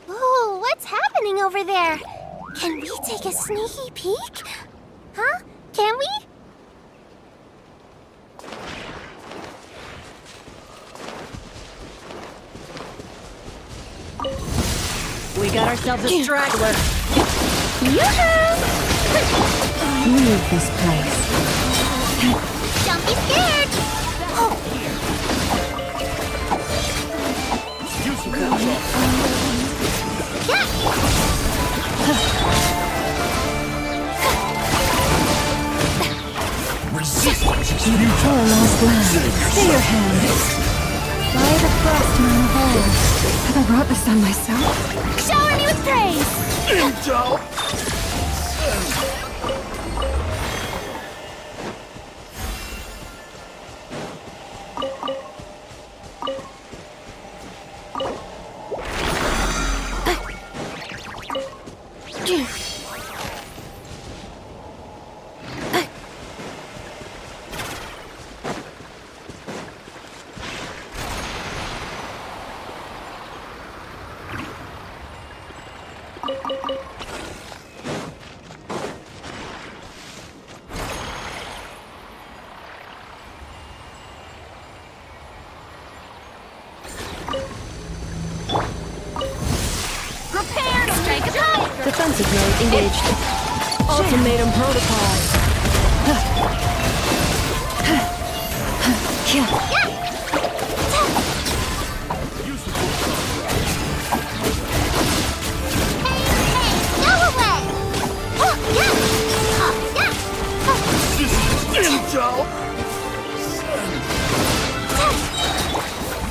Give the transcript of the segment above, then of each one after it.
Ooh, what's happening over there? Can we take a sneaky peek? Huh? Can we? We got ourselves a straggler. Yoo-hoo! Leave this place. Don't be scared! Oh. Yeah. Resistance! You poor lost land. Stay your hand. Fly the frost in the hole. Have I brought this on myself? Shower me with praise! Angel! Prepare! Strike a pop! Defensive mode engaged. Ultimatum protocol. Go away! Oh, yeah! Oh, yeah! Angel!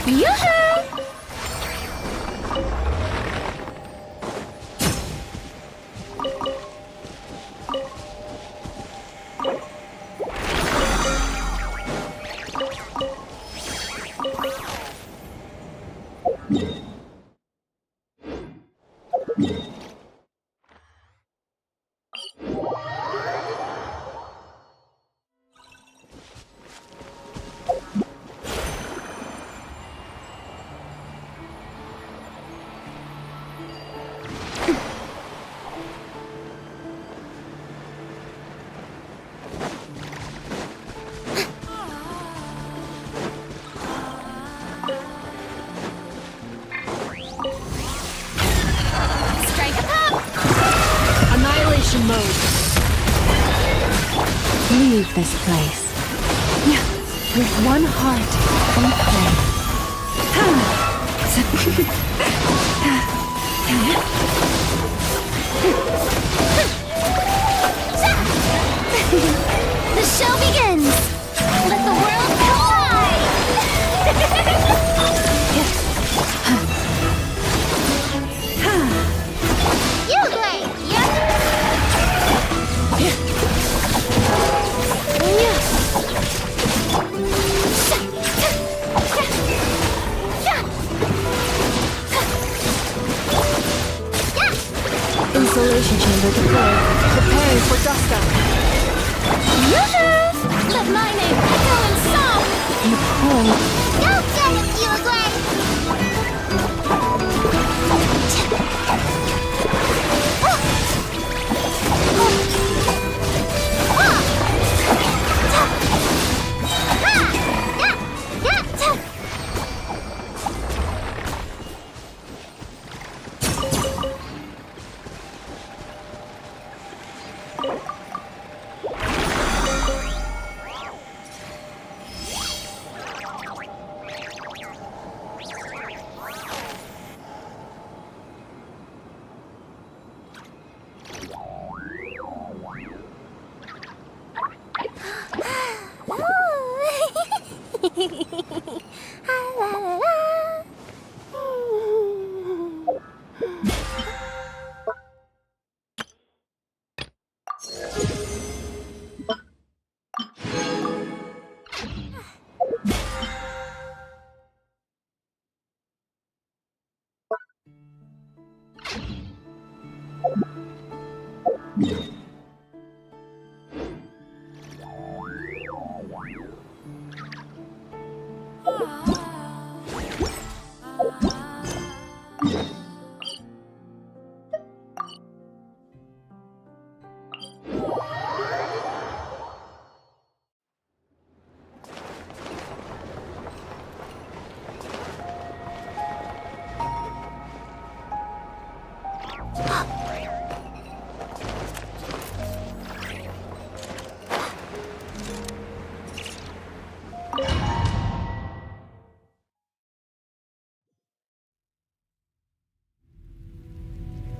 Yoo-hoo! Annihilation mode. Leave this place. With one heart and The show begins! Let the world collide! You great! way for dust up. Yoo-hoo! Let my name echo in song! Nicole. Go get it, you agree!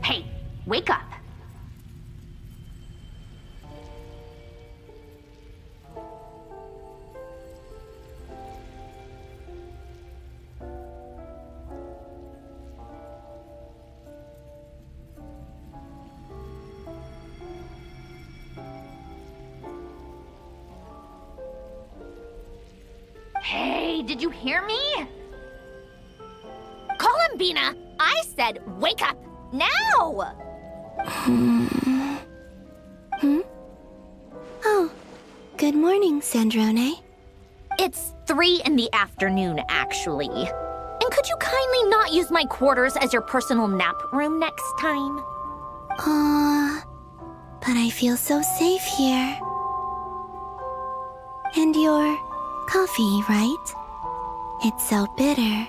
Hey, wake up. Hey, did you hear me? Call him, Bina. I said wake up now. Oh, good morning, Sandrone. It's 3 in the afternoon, actually. And could you kindly not use my quarters as your personal nap room next time? But I feel so safe here. And your coffee, right? It's so bitter,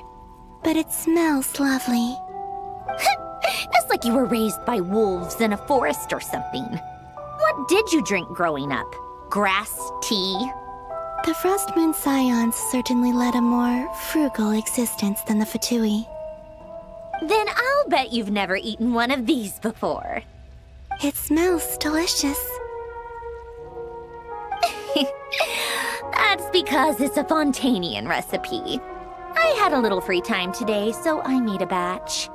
but it smells lovely. It's like you were raised by wolves in a forest or something. What did you drink growing up? Grass tea? The Frost Moon Scions certainly led a more frugal existence than the Fatui. Then I'll bet you've never eaten one of these before. It smells delicious. That's because it's a Fontanian recipe. I had a little free time today, so I made a batch.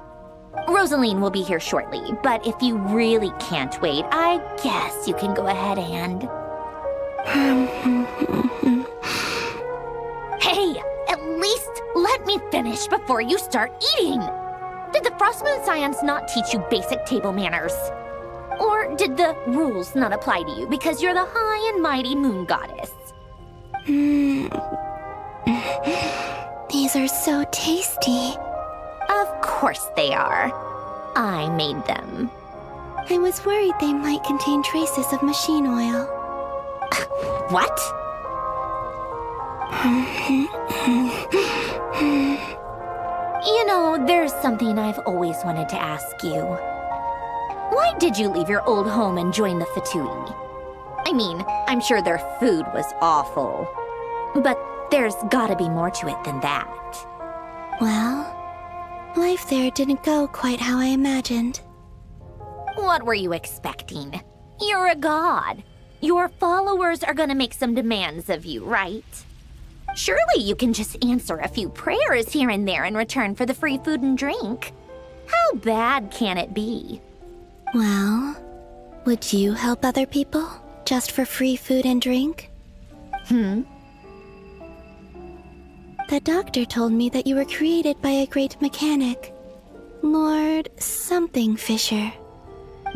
Rosaline will be here shortly, but if you really can't wait, I guess you can go ahead and... Hey, at least let me finish before you start eating! Did the Frost Moon Scions not teach you basic table manners? Or did the rules not apply to you because you're the high and mighty moon goddess? These are so tasty. Of course they are. I made them. I was worried they might contain traces of machine oil. What? You know, there's something I've always wanted to ask you. Why did you leave your old home and join the Fatui? I mean, I'm sure their food was awful. But there's gotta be more to it than that. Well, life there didn't go quite how I imagined. What were you expecting? You're a god. Your followers are gonna make some demands of you, right? Surely you can just answer a few prayers here and there in return for the free food and drink. How bad can it be? Well, would you help other people just for free food and drink? The doctor told me that you were created by a great mechanic, Lord something Fisher.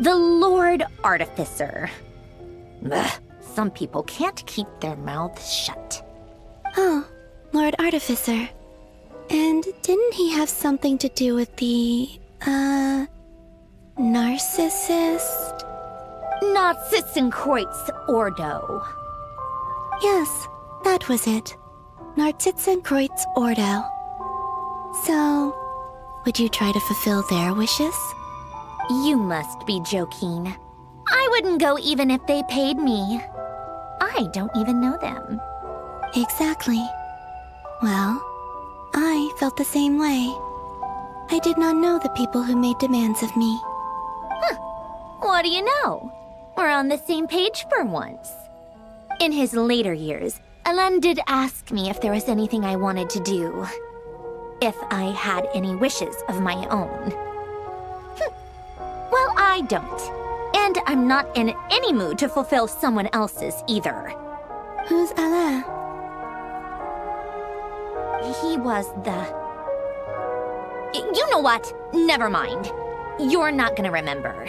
The Lord Artificer. Ugh, some people can't keep their mouths shut. Oh, Lord Artificer. And didn't he have something to do with the, narcissist? Narcissenkreuz Ordo. Yes, that was it. Narcissenkreuz Ordo. So, would you try to fulfill their wishes? You must be joking. I wouldn't go even if they paid me. I don't even know them. Exactly. Well, I felt the same way. I did not know the people who made demands of me. What do you know? We're on the same page for once. In his later years, Alan did ask me if there was anything I wanted to do. If I had any wishes of my own. Well, I don't. And I'm not in any mood to fulfill someone else's either. Who's Alain? He was the... You know what? Never mind. You're not gonna remember.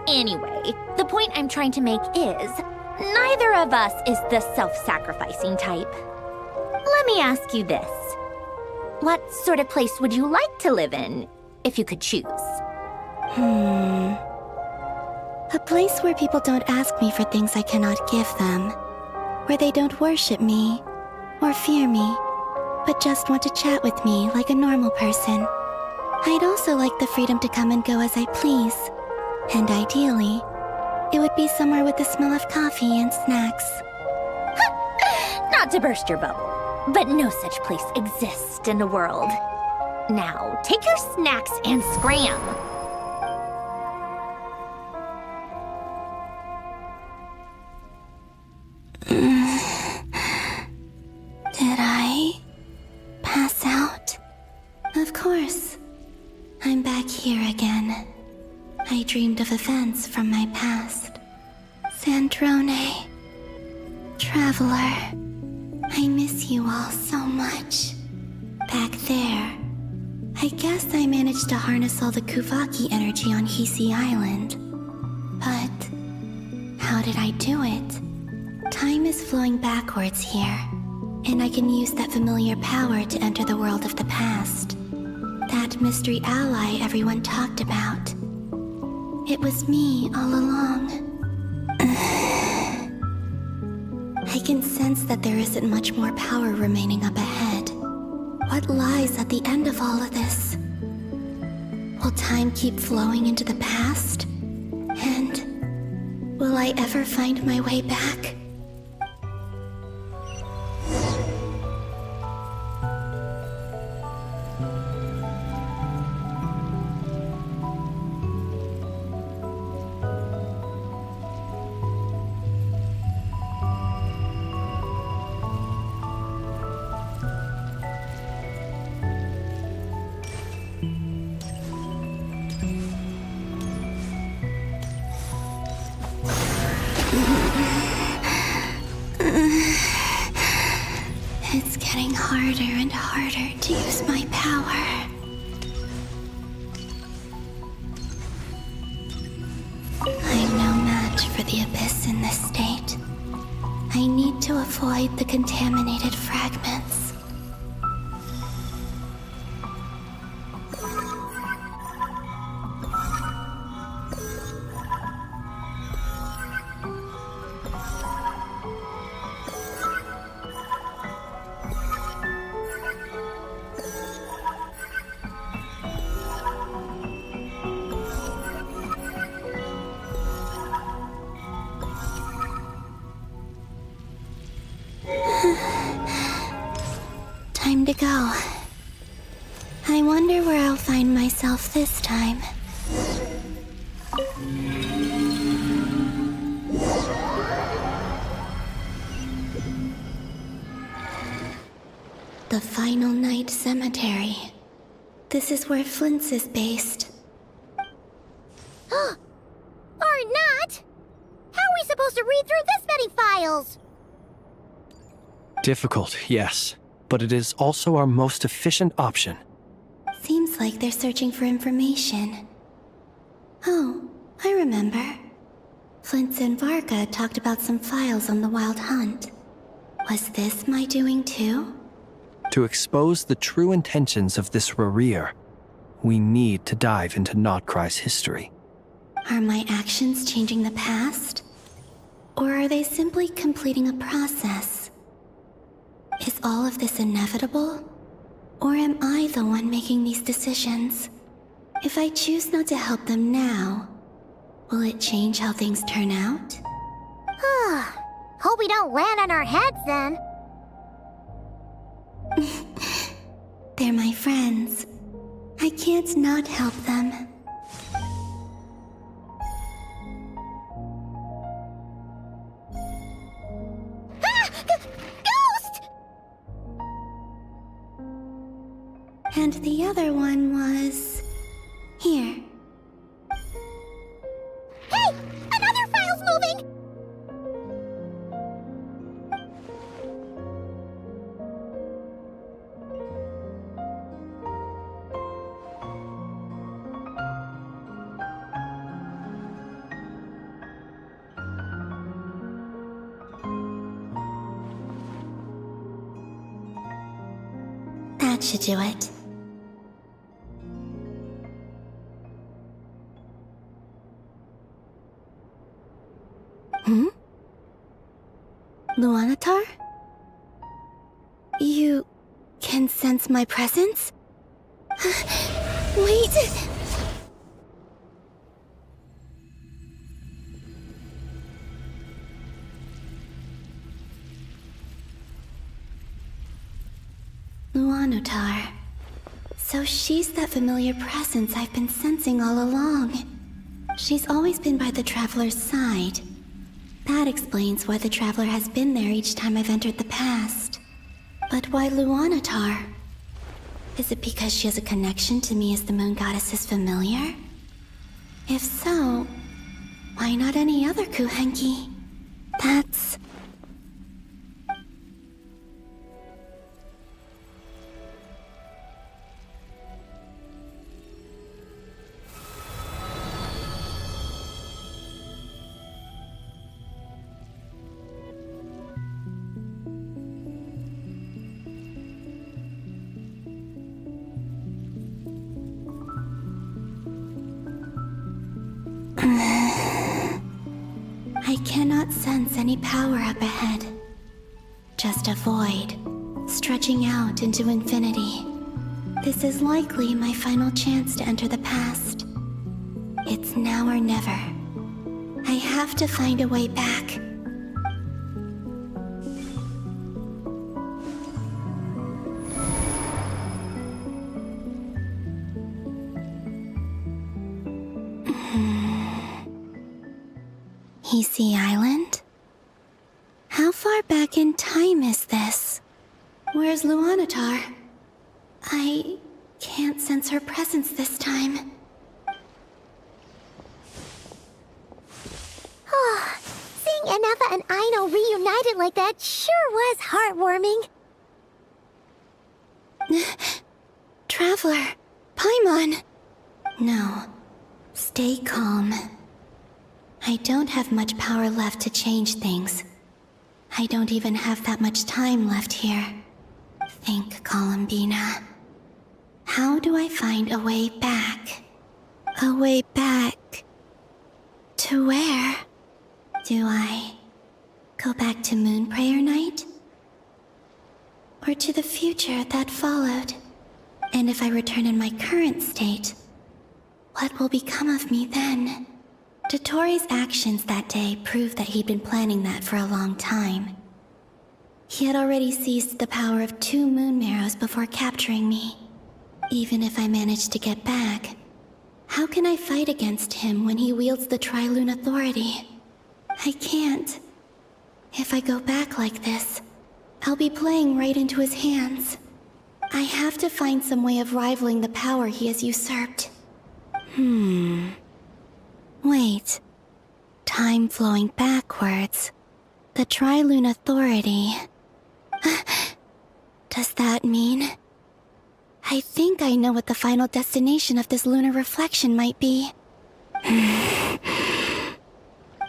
Anyway, the point I'm trying to make is, neither of us is the self-sacrificing type. Let me ask you this. What sort of place would you like to live in, if you could choose? A place where people don't ask me for things I cannot give them. Where they don't worship me, or fear me, but just want to chat with me like a normal person. I'd also like the freedom to come and go as I please. And ideally, it would be somewhere with the smell of coffee and snacks. Not to burst your bubble, but no such place exists in the world. Now, take your snacks and scram. Did I pass out? Of course. I'm back here again. I dreamed of events from my past. Sandrone. Traveler. I miss you all so much. Back there. I guess I managed to harness all the Kuvaki energy on Hisi Island. But how did I do it? Time is flowing backwards here, and I can use that familiar power to enter the world of the past. That mystery ally everyone talked about. It was me all along. I can sense that there isn't much more power remaining up ahead. What lies at the end of all of this? Will time keep flowing into the past? And will I ever find my way back? It's getting harder and harder to use my power. I'm no match for the Abyss in this state. I need to avoid the contaminated fragments. Time to go. I wonder where I'll find myself this time. The Final Night Cemetery. This is where Flint's is based. Or not! How are we supposed to read through this many files? Difficult, yes. But it is also our most efficient option. Seems like they're searching for information. Oh, I remember. Flint and Varga talked about some files on the Wild Hunt. Was this my doing too? To expose the true intentions of this Rereer, we need to dive into Notcry's history. Are my actions changing the past? Or are they simply completing a process? Is all of this inevitable? Or am I the one making these decisions? If I choose not to help them now, will it change how things turn out? Hope we don't land on our heads then. They're my friends. I can't not help them. Ghost! And the other one was... here. Hey! Another file's moving! That should do it. Luanatar? You can sense my presence? Wait! Luanatar. So she's that familiar presence I've been sensing all along. She's always been by the Traveler's side. That explains why the Traveler has been there each time I've entered the past. But why Luanatar? Is it because she has a connection to me as the Moon Goddess's familiar? If so, why not any other Kuhenki? That's... I cannot sense any power up ahead. Just a void, stretching out into infinity. This is likely my final chance to enter the past. It's now or never. I have to find a way back. Hisi Island? How far back in time is this? Where's Luanatar? I can't sense her presence this time. Seeing Enefa and Aino reunited like that sure was heartwarming. Traveler, Paimon! No, stay calm. I don't have much power left to change things. I don't even have that much time left here. Think, Columbina. How do I find a way back? A way back... to where? Do I go back to Moon Prayer Night? Or to the future that followed? And if I return in my current state, what will become of me then? Dotori's actions that day proved that he'd been planning that for a long time. He had already seized the power of 2 moon marrows before capturing me. Even if I managed to get back, how can I fight against him when he wields the Tri-Lune Authority? I can't. If I go back like this, I'll be playing right into his hands. I have to find some way of rivaling the power he has usurped. Wait. Time flowing backwards. The Tri-Lune Authority. Does that mean... I think I know what the final destination of this lunar reflection might be.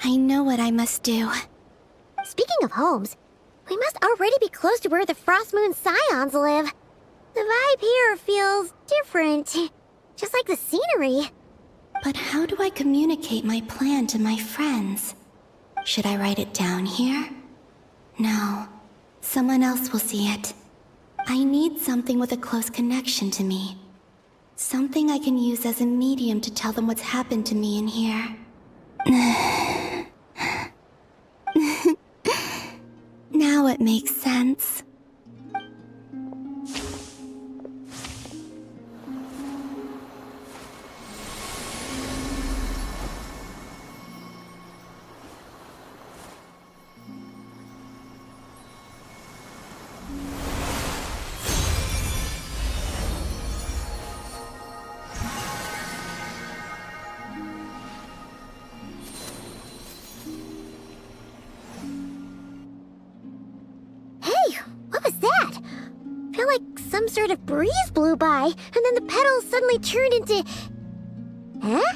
I know what I must do. Speaking of homes, we must already be close to where the Frost Moon Scions live. The vibe here feels different, just like the scenery. But how do I communicate my plan to my friends? Should I write it down here? No. Someone else will see it. I need something with a close connection to me. Something I can use as a medium to tell them what's happened to me in here. Now it makes sense. What was that? Felt like some sort of breeze blew by, and then the petals suddenly turned into... Huh?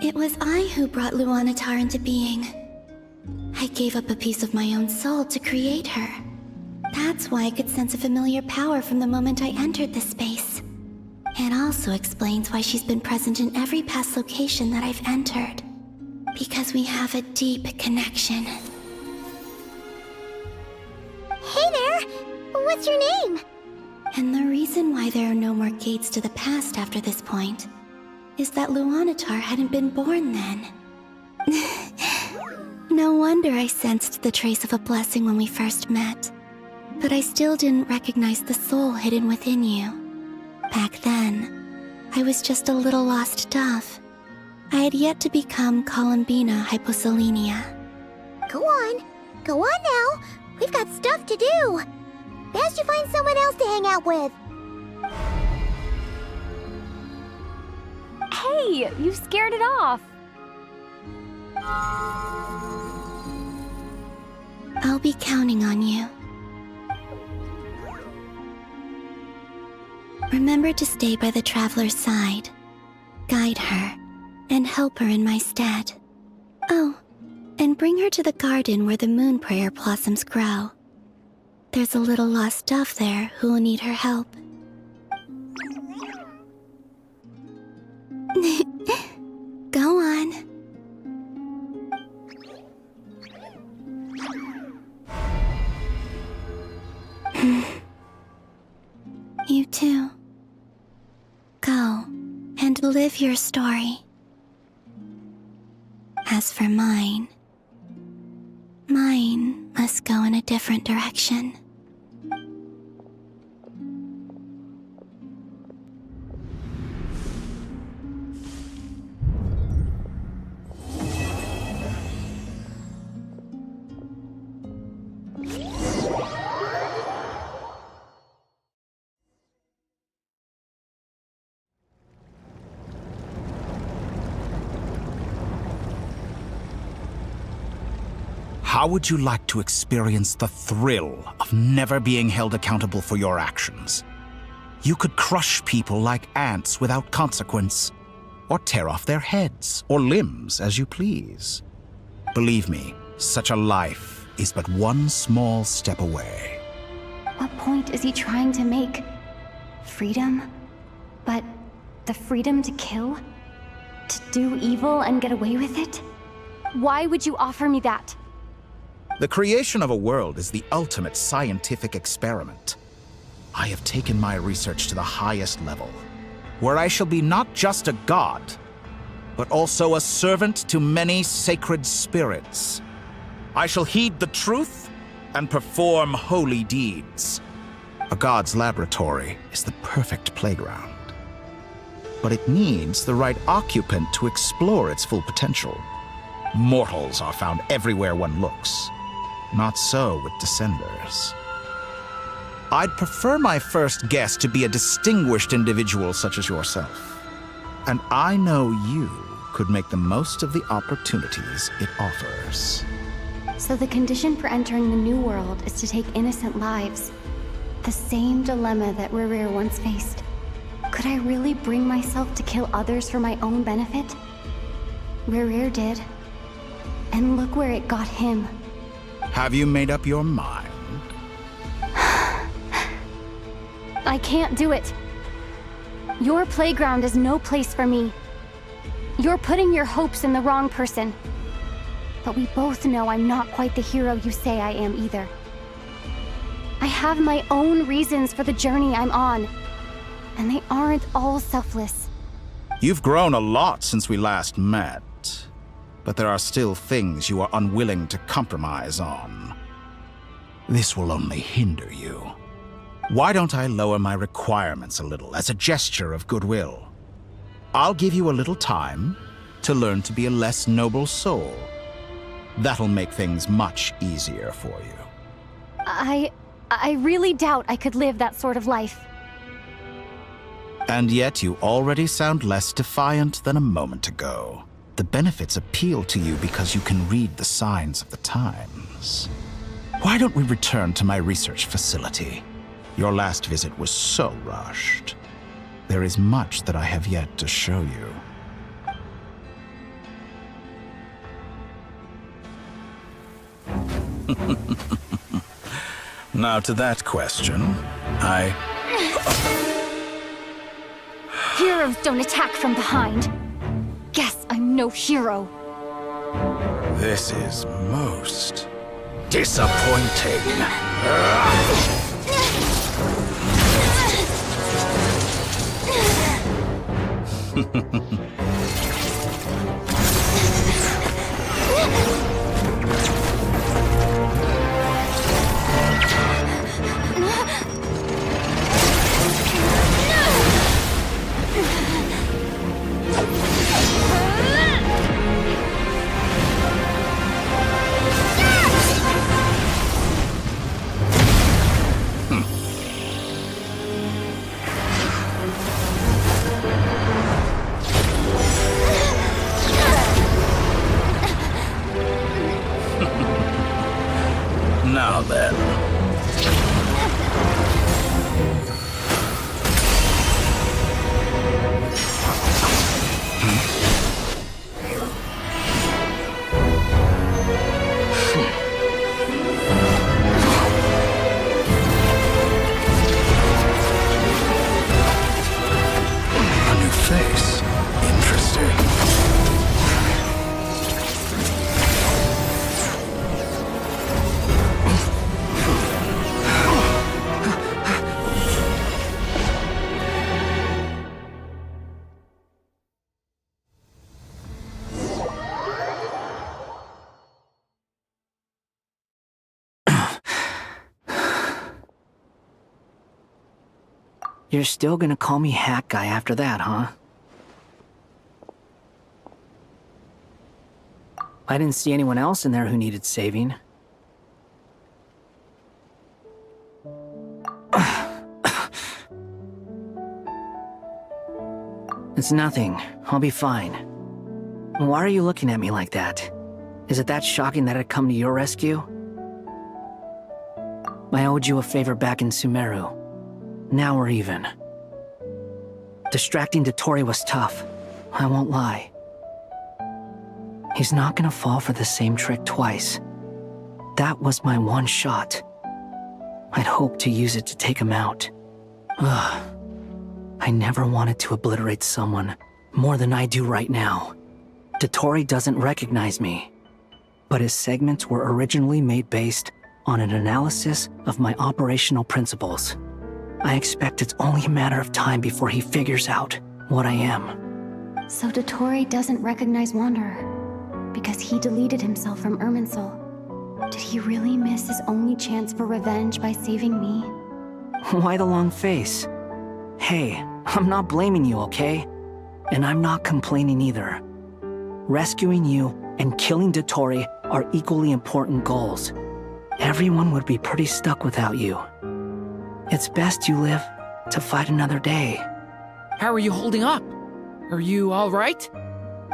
It was I who brought Luanatar into being. I gave up a piece of my own soul to create her. That's why I could sense a familiar power from the moment I entered this space. It also explains why she's been present in every past location that I've entered. Because we have a deep connection. Hey there! What's your name? And the reason why there are no more gates to the past after this point is that Luanatar hadn't been born then. No wonder I sensed the trace of a blessing when we first met. But I still didn't recognize the soul hidden within you. Back then, I was just a little lost dove. I had yet to become Columbina Hyposelenia. Go on now. We've got stuff to do. Best you find someone else to hang out with. Hey, you scared it off. I'll be counting on you. Remember to stay by the traveler's side, guide her, and help her in my stead. Oh, and bring her to the garden where the moon prayer blossoms grow. There's a little lost dove there who will need her help. Go on. You too. Go and live your story. As for mine must go in a different direction. How would you like to experience the thrill of never being held accountable for your actions? You could crush people like ants without consequence, or tear off their heads or limbs as you please. Believe me, such a life is but one small step away. What point is he trying to make? Freedom? But the freedom to kill? To do evil and get away with it? Why would you offer me that? The creation of a world is the ultimate scientific experiment. I have taken my research to the highest level, where I shall be not just a god, but also a servant to many sacred spirits. I shall heed the truth and perform holy deeds. A god's laboratory is the perfect playground. But it needs the right occupant to explore its full potential. Mortals are found everywhere one looks. Not so with Descenders. I'd prefer my first guest to be a distinguished individual such as yourself. And I know you could make the most of the opportunities it offers. So the condition for entering the new world is to take innocent lives. The same dilemma that Rerir once faced. Could I really bring myself to kill others for my own benefit? Rerir did. And look where it got him. Have you made up your mind? I can't do it. Your playground is no place for me. You're putting your hopes in the wrong person. But we both know I'm not quite the hero you say I am either. I have my own reasons for the journey I'm on, and they aren't all selfless. You've grown a lot since we last met, but there are still things you are unwilling to compromise on. This will only hinder you. Why don't I lower my requirements a little as a gesture of goodwill? I'll give you a little time to learn to be a less noble soul. That'll make things much easier for you. I really doubt I could live that sort of life. And yet you already sound less defiant than a moment ago. The benefits appeal to you because you can read the signs of the times. Why don't we return to my research facility? Your last visit was so rushed. There is much that I have yet to show you. Now to that question, Heroes don't attack from behind. Guess I'm no hero. This is most disappointing. Now then. A new face. Interesting. You're still gonna call me Hat Guy after that, huh? I didn't see anyone else in there who needed saving. It's nothing. I'll be fine. Why are you looking at me like that? Is it that shocking that I'd come to your rescue? I owed you a favor back in Sumeru. Now we're even. Distracting Dotori was tough, I won't lie. He's not gonna fall for the same trick twice. That was my one shot. I'd hoped to use it to take him out. Ugh. I never wanted to obliterate someone more than I do right now. Dotori doesn't recognize me, but his segments were originally made based on an analysis of my operational principles. I expect it's only a matter of time before he figures out what I am. So Dotori doesn't recognize Wanderer because he deleted himself from Irminsul. Did he really miss his only chance for revenge by saving me? Why the long face? Hey, I'm not blaming you, okay? And I'm not complaining either. Rescuing you and killing Dotori are equally important goals. Everyone would be pretty stuck without you. It's best you live to fight another day. How are you holding up? Are you all right?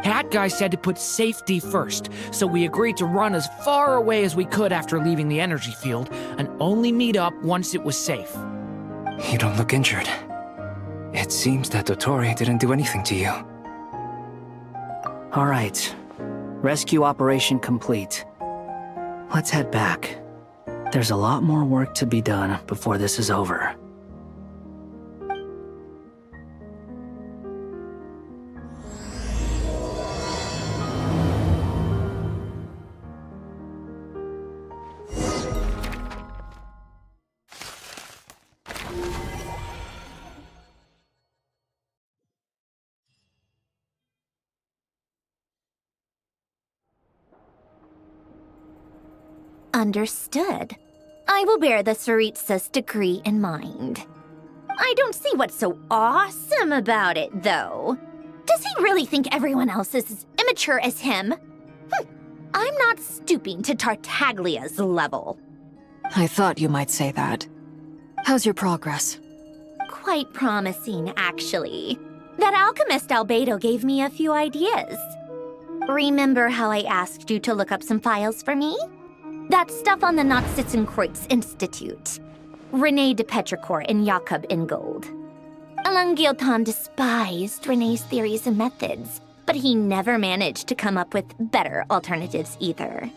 Hat Guy said to put safety first, so we agreed to run as far away as we could after leaving the energy field and only meet up once it was safe. You don't look injured. It seems that Dottore didn't do anything to you. All right. Rescue operation complete. Let's head back. There's a lot more work to be done before this is over. Understood. I will bear the Tsaritsa's decree in mind. I don't see what's so awesome about it, though. Does he really think everyone else is as immature as him? I'm not stooping to Tartaglia's level. I thought you might say that. How's your progress? Quite promising, actually. That alchemist Albedo gave me a few ideas. Remember how I asked you to look up some files for me? That stuff on the Nazi-Kreuz Institute. René de Petrichor and Jakob Ingold. Alain Guillotin despised René's theories and methods, but he never managed to come up with better alternatives either.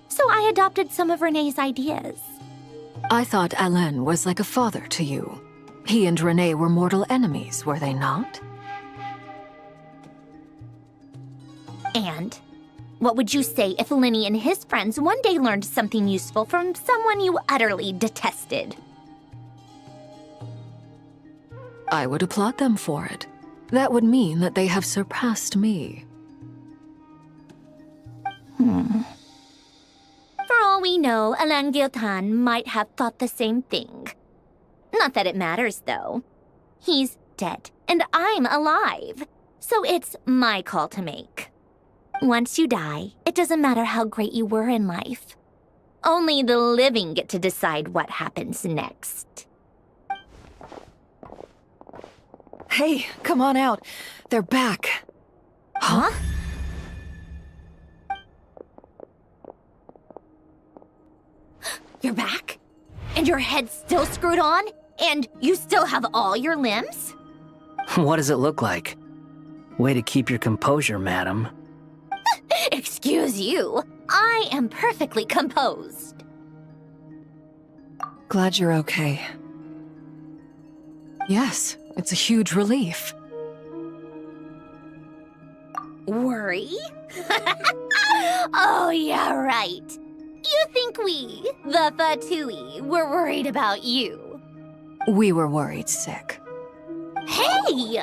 So I adopted some of René's ideas. I thought Alain was like a father to you. He and René were mortal enemies, were they not? And what would you say if Lenny and his friends one day learned something useful from someone you utterly detested? I would applaud them for it. That would mean that they have surpassed me. For all we know, Alain Guillotin might have thought the same thing. Not that it matters, though. He's dead, and I'm alive. So it's my call to make. Once you die, it doesn't matter how great you were in life. Only the living get to decide what happens next. Hey, come on out. They're back. Huh? You're back? And your head's still screwed on? And you still have all your limbs? What does it look like? Way to keep your composure, madam. Excuse you. I am perfectly composed. Glad you're okay. Yes, it's a huge relief. Worry? Oh, yeah, right. You think we, the Fatui, were worried about you? We were worried sick. Hey!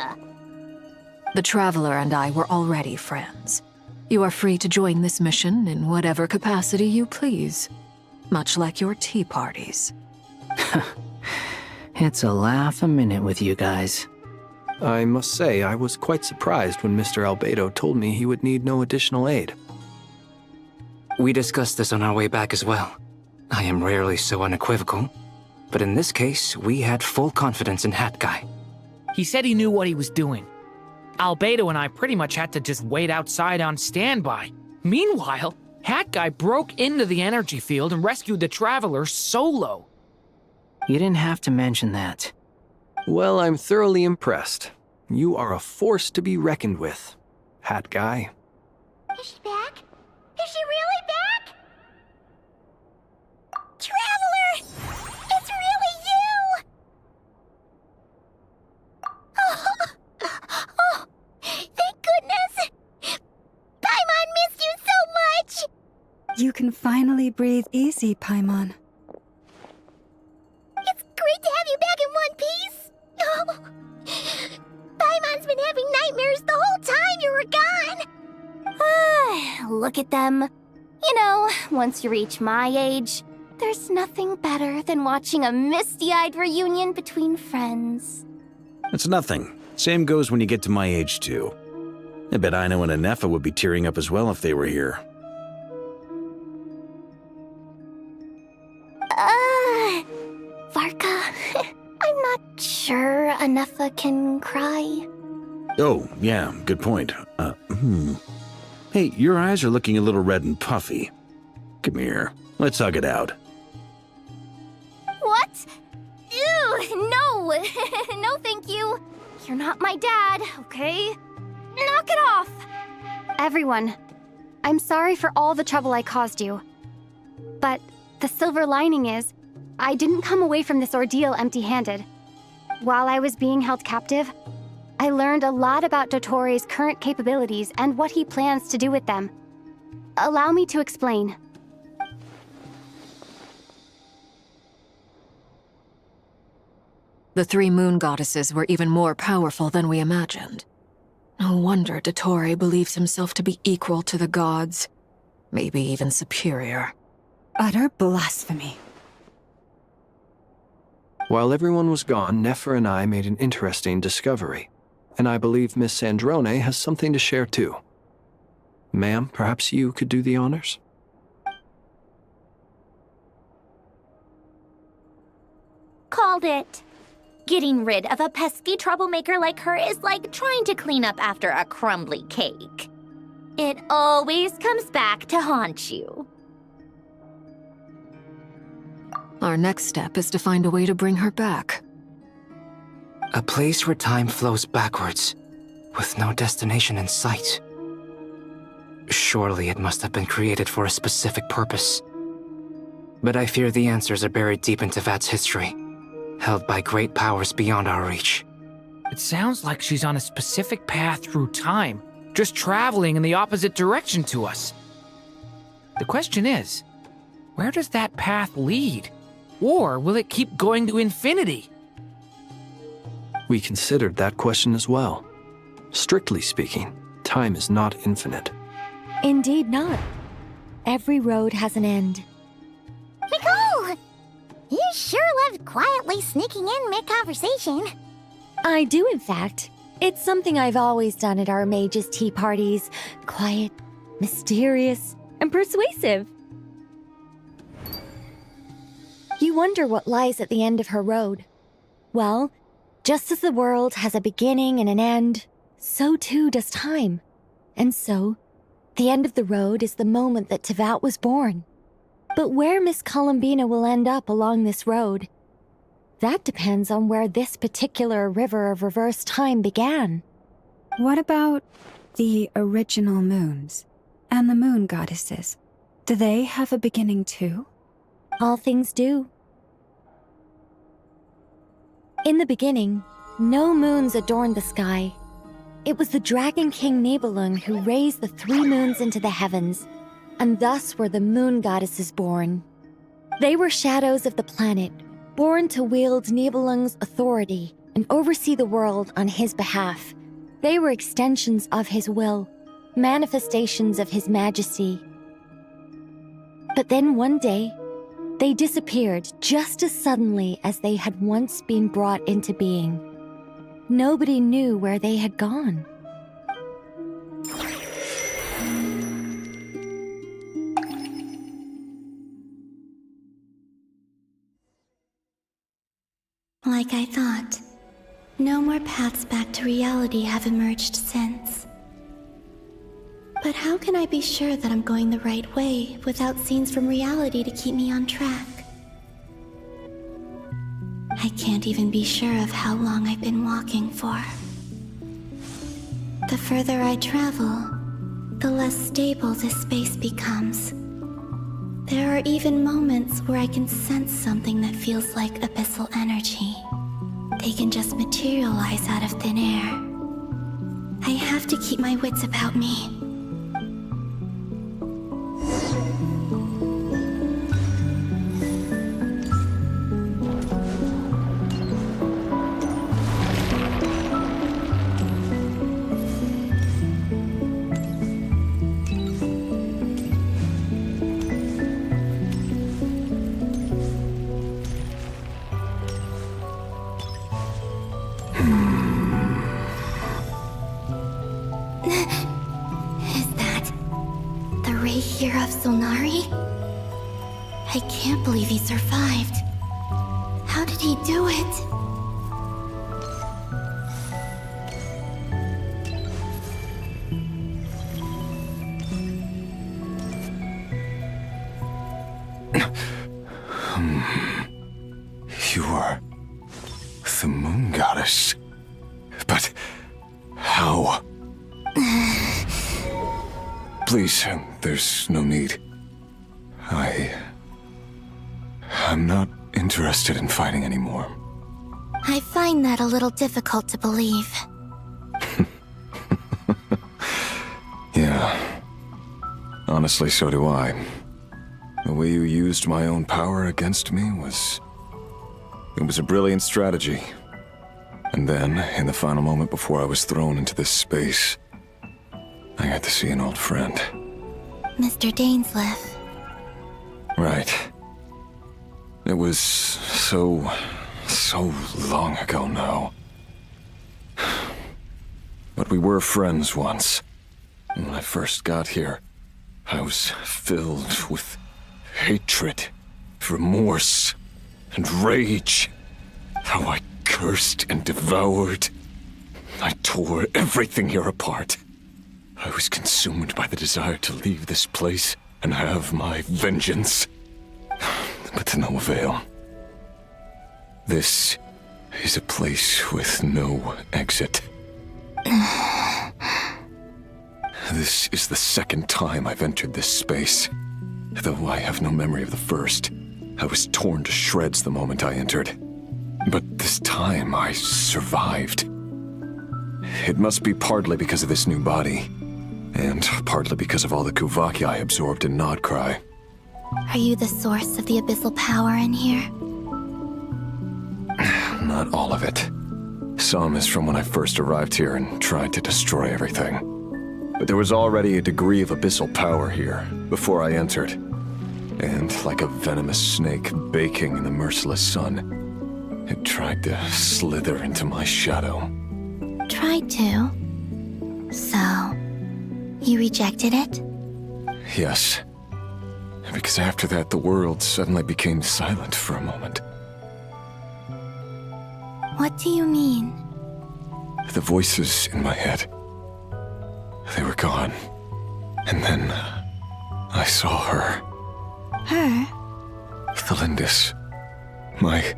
The Traveler and I were already friends. You are free to join this mission in whatever capacity you please. Much like your tea parties. It's a laugh a minute with you guys. I must say, I was quite surprised when Mr. Albedo told me he would need no additional aid. We discussed this on our way back as well. I am rarely so unequivocal, but in this case, we had full confidence in Hat Guy. He said he knew what he was doing. Albedo and I pretty much had to just wait outside on standby. Meanwhile, Hat Guy broke into the energy field and rescued the Traveler solo. You didn't have to mention that. Well, I'm thoroughly impressed. You are a force to be reckoned with, Hat Guy. Is she back? Is she really back? Traveler! It's really you! Oh, thank goodness! Paimon missed you so much! You can finally breathe easy, Paimon. It's great to have you back in one piece! Oh, Paimon's been having nightmares the whole time you were gone! Look at them. You know, once you reach my age, there's nothing better than watching a misty-eyed reunion between friends. It's nothing. Same goes when you get to my age, too. I bet Aino and Anefa would be tearing up as well if they were here. Varka, I'm not sure Anefa can cry. Oh, yeah, good point. Hey, your eyes are looking a little red and puffy. Come here, let's hug it out. What? Ew, no! No, thank you. You're not my dad, okay? Knock it off! Everyone, I'm sorry for all the trouble I caused you. But the silver lining is, I didn't come away from this ordeal empty-handed. While I was being held captive, I learned a lot about Dottoro's current capabilities and what he plans to do with them. Allow me to explain. The three moon goddesses were even more powerful than we imagined. No wonder Dottore believes himself to be equal to the gods, maybe even superior. Utter blasphemy. While everyone was gone, Nefer and I made an interesting discovery, and I believe Miss Sandrone has something to share too. Ma'am, perhaps you could do the honors? Called it. Getting rid of a pesky troublemaker like her is like trying to clean up after a crumbly cake. It always comes back to haunt you. Our next step is to find a way to bring her back. A place where time flows backwards, with no destination in sight. Surely it must have been created for a specific purpose. But I fear the answers are buried deep in Tevat's history, held by great powers beyond our reach. It sounds like she's on a specific path through time, just traveling in the opposite direction to us. The question is, where does that path lead? Or will it keep going to infinity? We considered that question as well. Strictly speaking, time is not infinite. Indeed not. Every road has an end. Nicole! You sure loved quietly sneaking in mid-conversation. I do, in fact. It's something I've always done at our mages' tea parties. Quiet, mysterious, and persuasive. You wonder what lies at the end of her road. Well, just as the world has a beginning and an end, so too does time. And so, the end of the road is the moment that Tevat was born. But where Miss Columbina will end up along this road, that depends on where this particular river of reverse time began. What about the original moons and the moon goddesses? Do they have a beginning too? All things do. In the beginning, no moons adorned the sky. It was the Dragon King Nibelung who raised the three moons into the heavens, and thus were the moon goddesses born. They were shadows of the planet, born to wield Nibelung's authority and oversee the world on his behalf. They were extensions of his will, manifestations of his majesty. But then one day, they disappeared just as suddenly as they had once been brought into being. Nobody knew where they had gone. Like I thought, no more paths back to reality have emerged since. But how can I be sure that I'm going the right way without scenes from reality to keep me on track? I can't even be sure of how long I've been walking for. The further I travel, the less stable this space becomes. There are even moments where I can sense something that feels like abyssal energy. They can just materialize out of thin air. I have to keep my wits about me. Here of Solnari? I can't believe he survived. How did he do it? You are the moon goddess. But Please, there's no need. I'm not interested in fighting anymore. I find that a little difficult to believe. Yeah. Honestly, so do I. The way you used my own power against me was... It was a brilliant strategy. And then, in the final moment before I was thrown into this space, I got to see an old friend. Mr. Dainsleif. Right. It was so long ago now. But we were friends once. And when I first got here, I was filled with hatred, remorse, and rage. How I cursed and devoured. I tore everything here apart. I was consumed by the desire to leave this place and have my vengeance. But to no avail. This is a place with no exit. This is the second time I've entered this space. Though I have no memory of the first. I was torn to shreds the moment I entered. But this time I survived. It must be partly because of this new body. And partly because of all the Kuvaki I absorbed in Nodcry. Are you the source of the abyssal power in here? Not all of it. Some is from when I first arrived here and tried to destroy everything. But there was already a degree of abyssal power here before I entered. And like a venomous snake baking in the merciless sun, it tried to slither into my shadow. Tried to? So, you rejected it? Yes. Because after that, the world suddenly became silent for a moment. What do you mean? The voices in my head, they were gone. And then I saw her. Her? Thelindis. My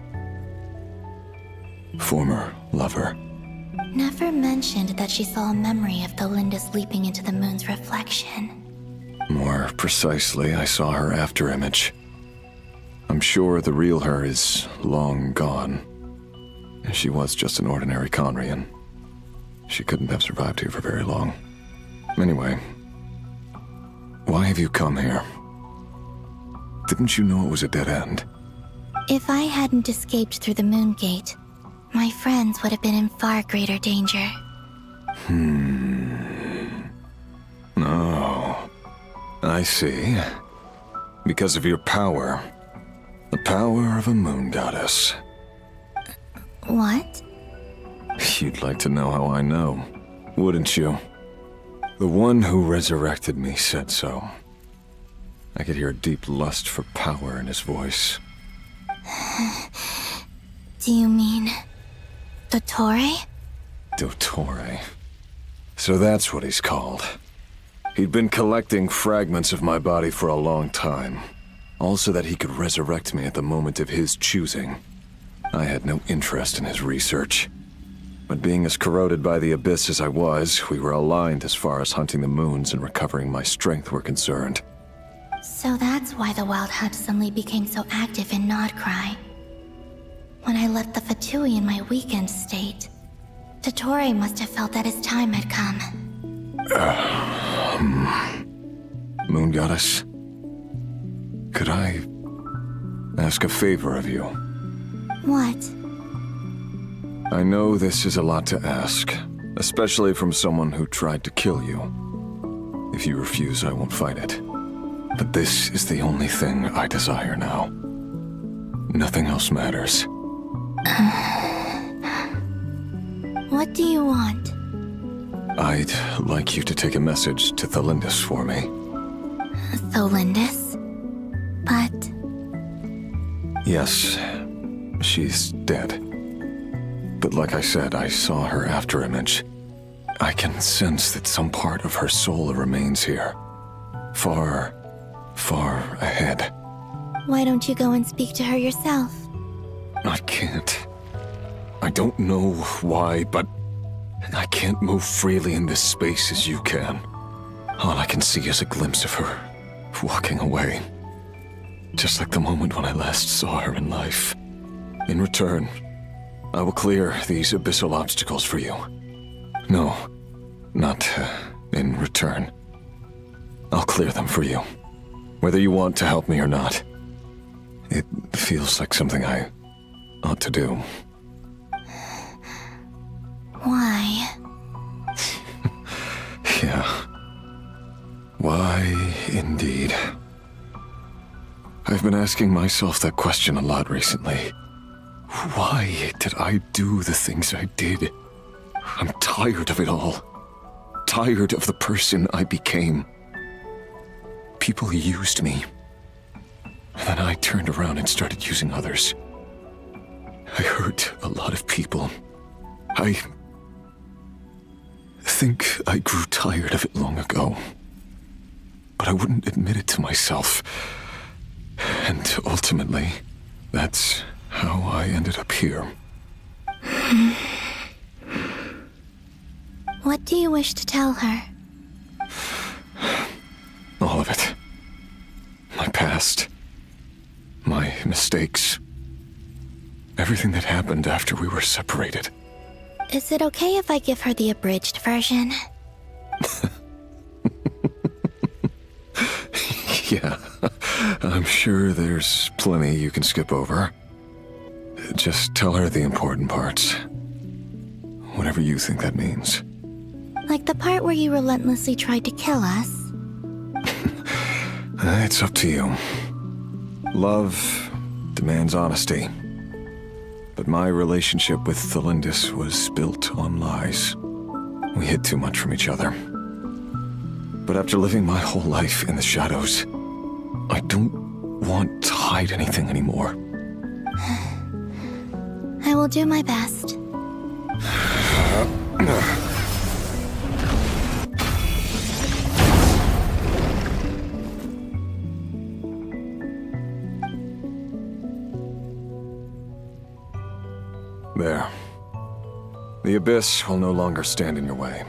former lover. Never mentioned that she saw a memory of Thelindis leaping into the moon's reflection. More precisely, I saw her afterimage. I'm sure the real her is long gone. She was just an ordinary Conrian. She couldn't have survived here for very long. Anyway, why have you come here? Didn't you know it was a dead end? If I hadn't escaped through the moon gate, my friends would have been in far greater danger. Oh, I see. Because of your power. The power of a moon goddess. What? You'd like to know how I know, wouldn't you? The one who resurrected me said so. I could hear a deep lust for power in his voice. Do you mean... Dottore? Dottore. So that's what he's called. He'd been collecting fragments of my body for a long time. All so that he could resurrect me at the moment of his choosing. I had no interest in his research. But being as corroded by the abyss as I was, we were aligned as far as hunting the moons and recovering my strength were concerned. So that's why the Wild Hunt suddenly became so active in Nodcry. When I left the Fatui in my weakened state, Dottore must have felt that his time had come. Moon Goddess, could I ask a favor of you? What? I know this is a lot to ask, especially from someone who tried to kill you. If you refuse, I won't fight it. But this is the only thing I desire now. Nothing else matters. What do you want? I'd like you to take a message to Thelindis for me. Thelindis? But... Yes, she's dead. But like I said, I saw her afterimage. I can sense that some part of her soul remains here. Far, far ahead. Why don't you go and speak to her yourself? I can't. I don't know why, but I can't move freely in this space as you can. All I can see is a glimpse of her, walking away. Just like the moment when I last saw her in life. In return, I will clear these abyssal obstacles for you. No, not in return. I'll clear them for you. Whether you want to help me or not. It feels like something I ought to do. Why? Yeah. Why, indeed. I've been asking myself that question a lot recently. Why did I do the things I did? I'm tired of it all. Tired of the person I became. People used me. And then I turned around and started using others. I hurt a lot of people. I think I grew tired of it long ago. But I wouldn't admit it to myself. And ultimately, that's how I ended up here. What do you wish to tell her? All of it. My past. My mistakes. Everything that happened after we were separated. Is it okay if I give her the abridged version? Yeah, I'm sure there's plenty you can skip over. Just tell her the important parts. Whatever you think that means. Like the part where you relentlessly tried to kill us? It's up to you. Love demands honesty. But my relationship with Thelindis was built on lies. We hid too much from each other. But after living my whole life in the shadows, I don't want to hide anything anymore. I will do my best. There. The abyss will no longer stand in your way.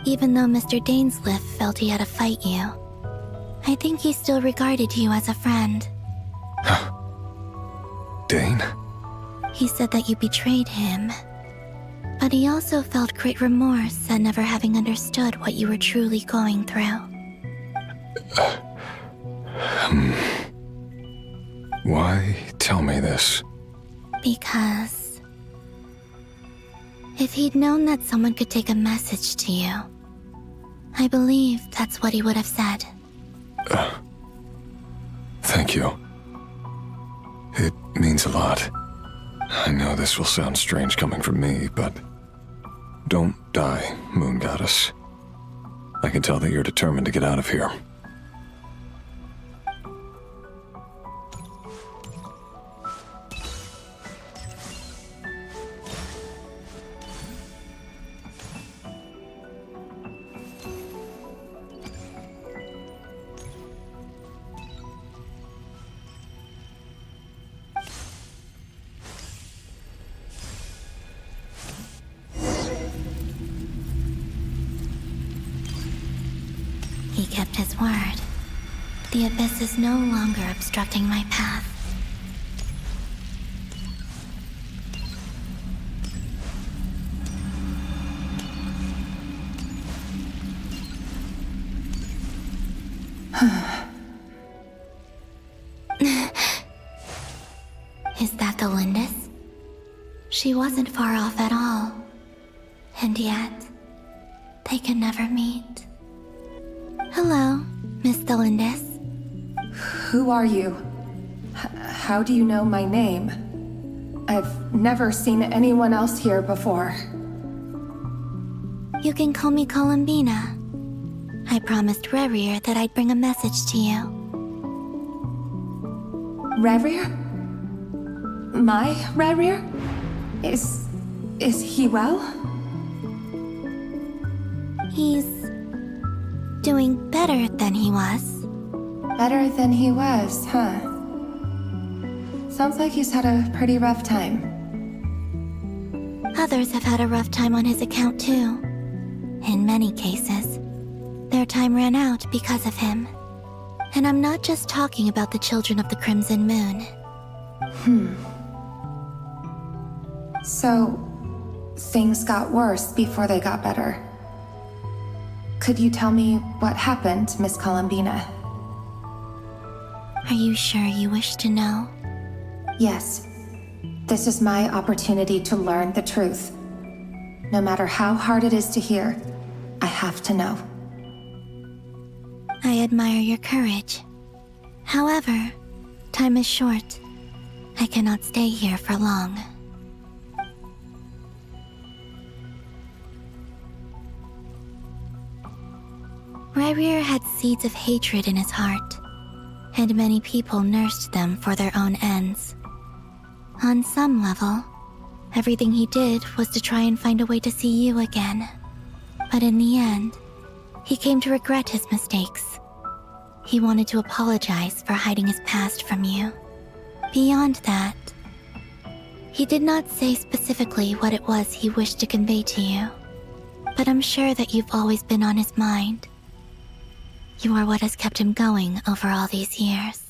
Even though Mr. Dainsliff felt he had to fight you, I think he still regarded you as a friend. Dane? He said that you betrayed him, but he also felt great remorse at never having understood what you were truly going through. Why tell me this? Because if he'd known that someone could take a message to you, I believe that's what he would have said. Thank you. It means a lot. I know this will sound strange coming from me, but don't die, Moon Goddess. I can tell that you're determined to get out of here. He kept his word. The abyss is no longer obstructing my path. Is that the Lindis? She wasn't far off at all. And yet, they can never meet. Hello, Miss Thelindis. Who are you? How do you know my name? I've never seen anyone else here before. You can call me Columbina. I promised Rerir that I'd bring a message to you. Rerir? My Rerir? Is he well? He's doing better than he was. Better than he was, huh? Sounds like he's had a pretty rough time. Others have had a rough time on his account too. In many cases, their time ran out because of him. And I'm not just talking about the children of the Crimson Moon. So, things got worse before they got better. Could you tell me what happened, Miss Columbina? Are you sure you wish to know? Yes. This is my opportunity to learn the truth. No matter how hard it is to hear, I have to know. I admire your courage. However, time is short. I cannot stay here for long. Ryrir had seeds of hatred in his heart, and many people nursed them for their own ends. On some level, everything he did was to try and find a way to see you again. But in the end, he came to regret his mistakes. He wanted to apologize for hiding his past from you. Beyond that, he did not say specifically what it was he wished to convey to you, but I'm sure that you've always been on his mind. You are what has kept him going over all these years.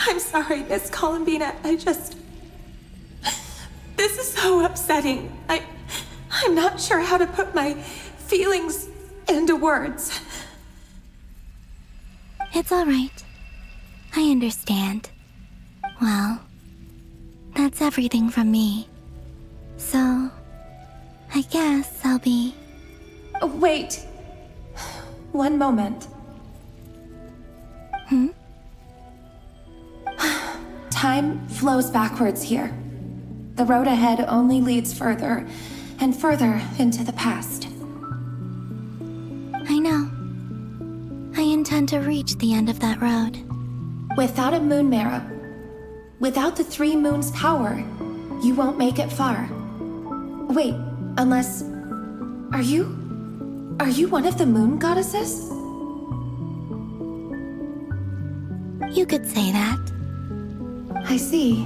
I'm sorry, Miss Columbina. This is so upsetting. I'm not sure how to put my feelings into words. It's all right. I understand. Well, that's everything from me. So, I guess I'll be... Wait. One moment. Time flows backwards here. The road ahead only leads further and further into the past. I know. I intend to reach the end of that road. Without a moon marrow, without the 3 moons' power, you won't make it far. Wait, unless... Are you one of the moon goddesses? You could say that. I see.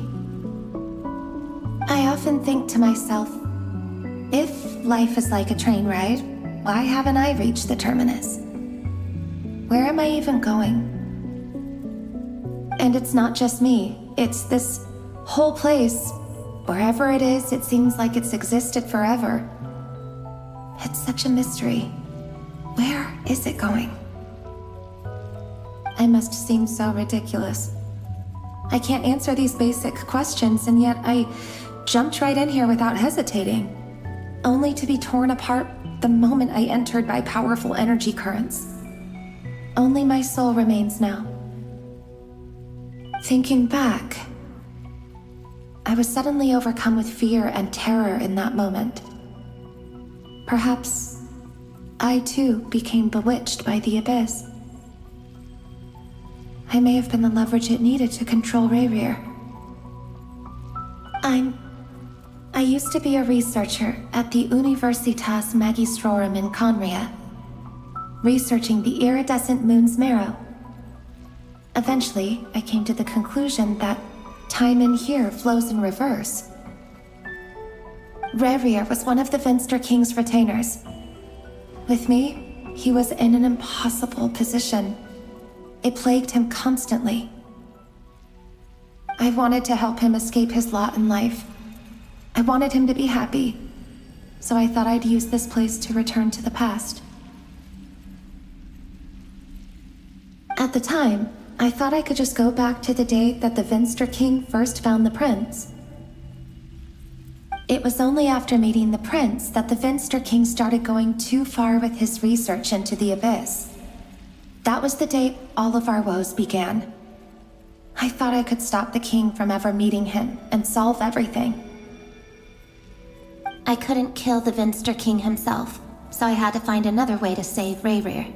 I often think to myself, if life is like a train ride, why haven't I reached the terminus? Where am I even going? And it's not just me, it's this whole place. Wherever it is, it seems like it's existed forever. It's such a mystery. Where is it going? I must seem so ridiculous. I can't answer these basic questions, and yet I jumped right in here without hesitating, only to be torn apart the moment I entered by powerful energy currents. Only my soul remains now. Thinking back, I was suddenly overcome with fear and terror in that moment. Perhaps I too became bewitched by the abyss. I may have been the leverage it needed to control Ryrir. I used to be a researcher at the Universitas Magistrorum in Conria, researching the iridescent moon's marrow. Eventually, I came to the conclusion that time in here flows in reverse. Ryrir was one of the Venster King's retainers. With me, he was in an impossible position. It plagued him constantly. I wanted to help him escape his lot in life. I wanted him to be happy, so I thought I'd use this place to return to the past. At the time, I thought I could just go back to the day that the Venster King first found the prince. It was only after meeting the prince that the Venster King started going too far with his research into the abyss. That was the day all of our woes began. I thought I could stop the king from ever meeting him and solve everything. I couldn't kill the Venster King himself, so I had to find another way to save Ryrir.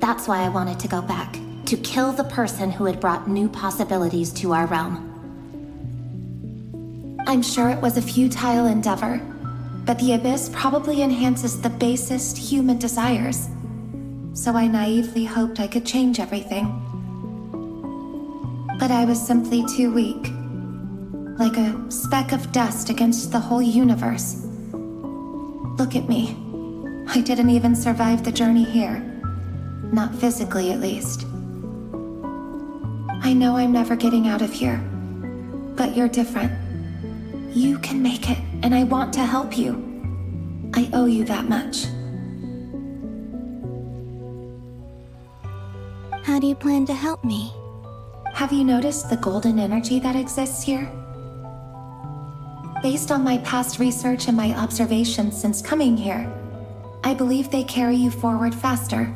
That's why I wanted to go back, to kill the person who had brought new possibilities to our realm. I'm sure it was a futile endeavor, but the abyss probably enhances the basest human desires. So I naively hoped I could change everything. But I was simply too weak. like a speck of dust against the whole universe. Look at me. I didn't even survive the journey here. Not physically, at least. I know I'm never getting out of here, but you're different. You can make it, and I want to help you. I owe you that much. How do you plan to help me? Have you noticed the golden energy that exists here? Based on my past research and my observations since coming here, I believe they carry you forward faster.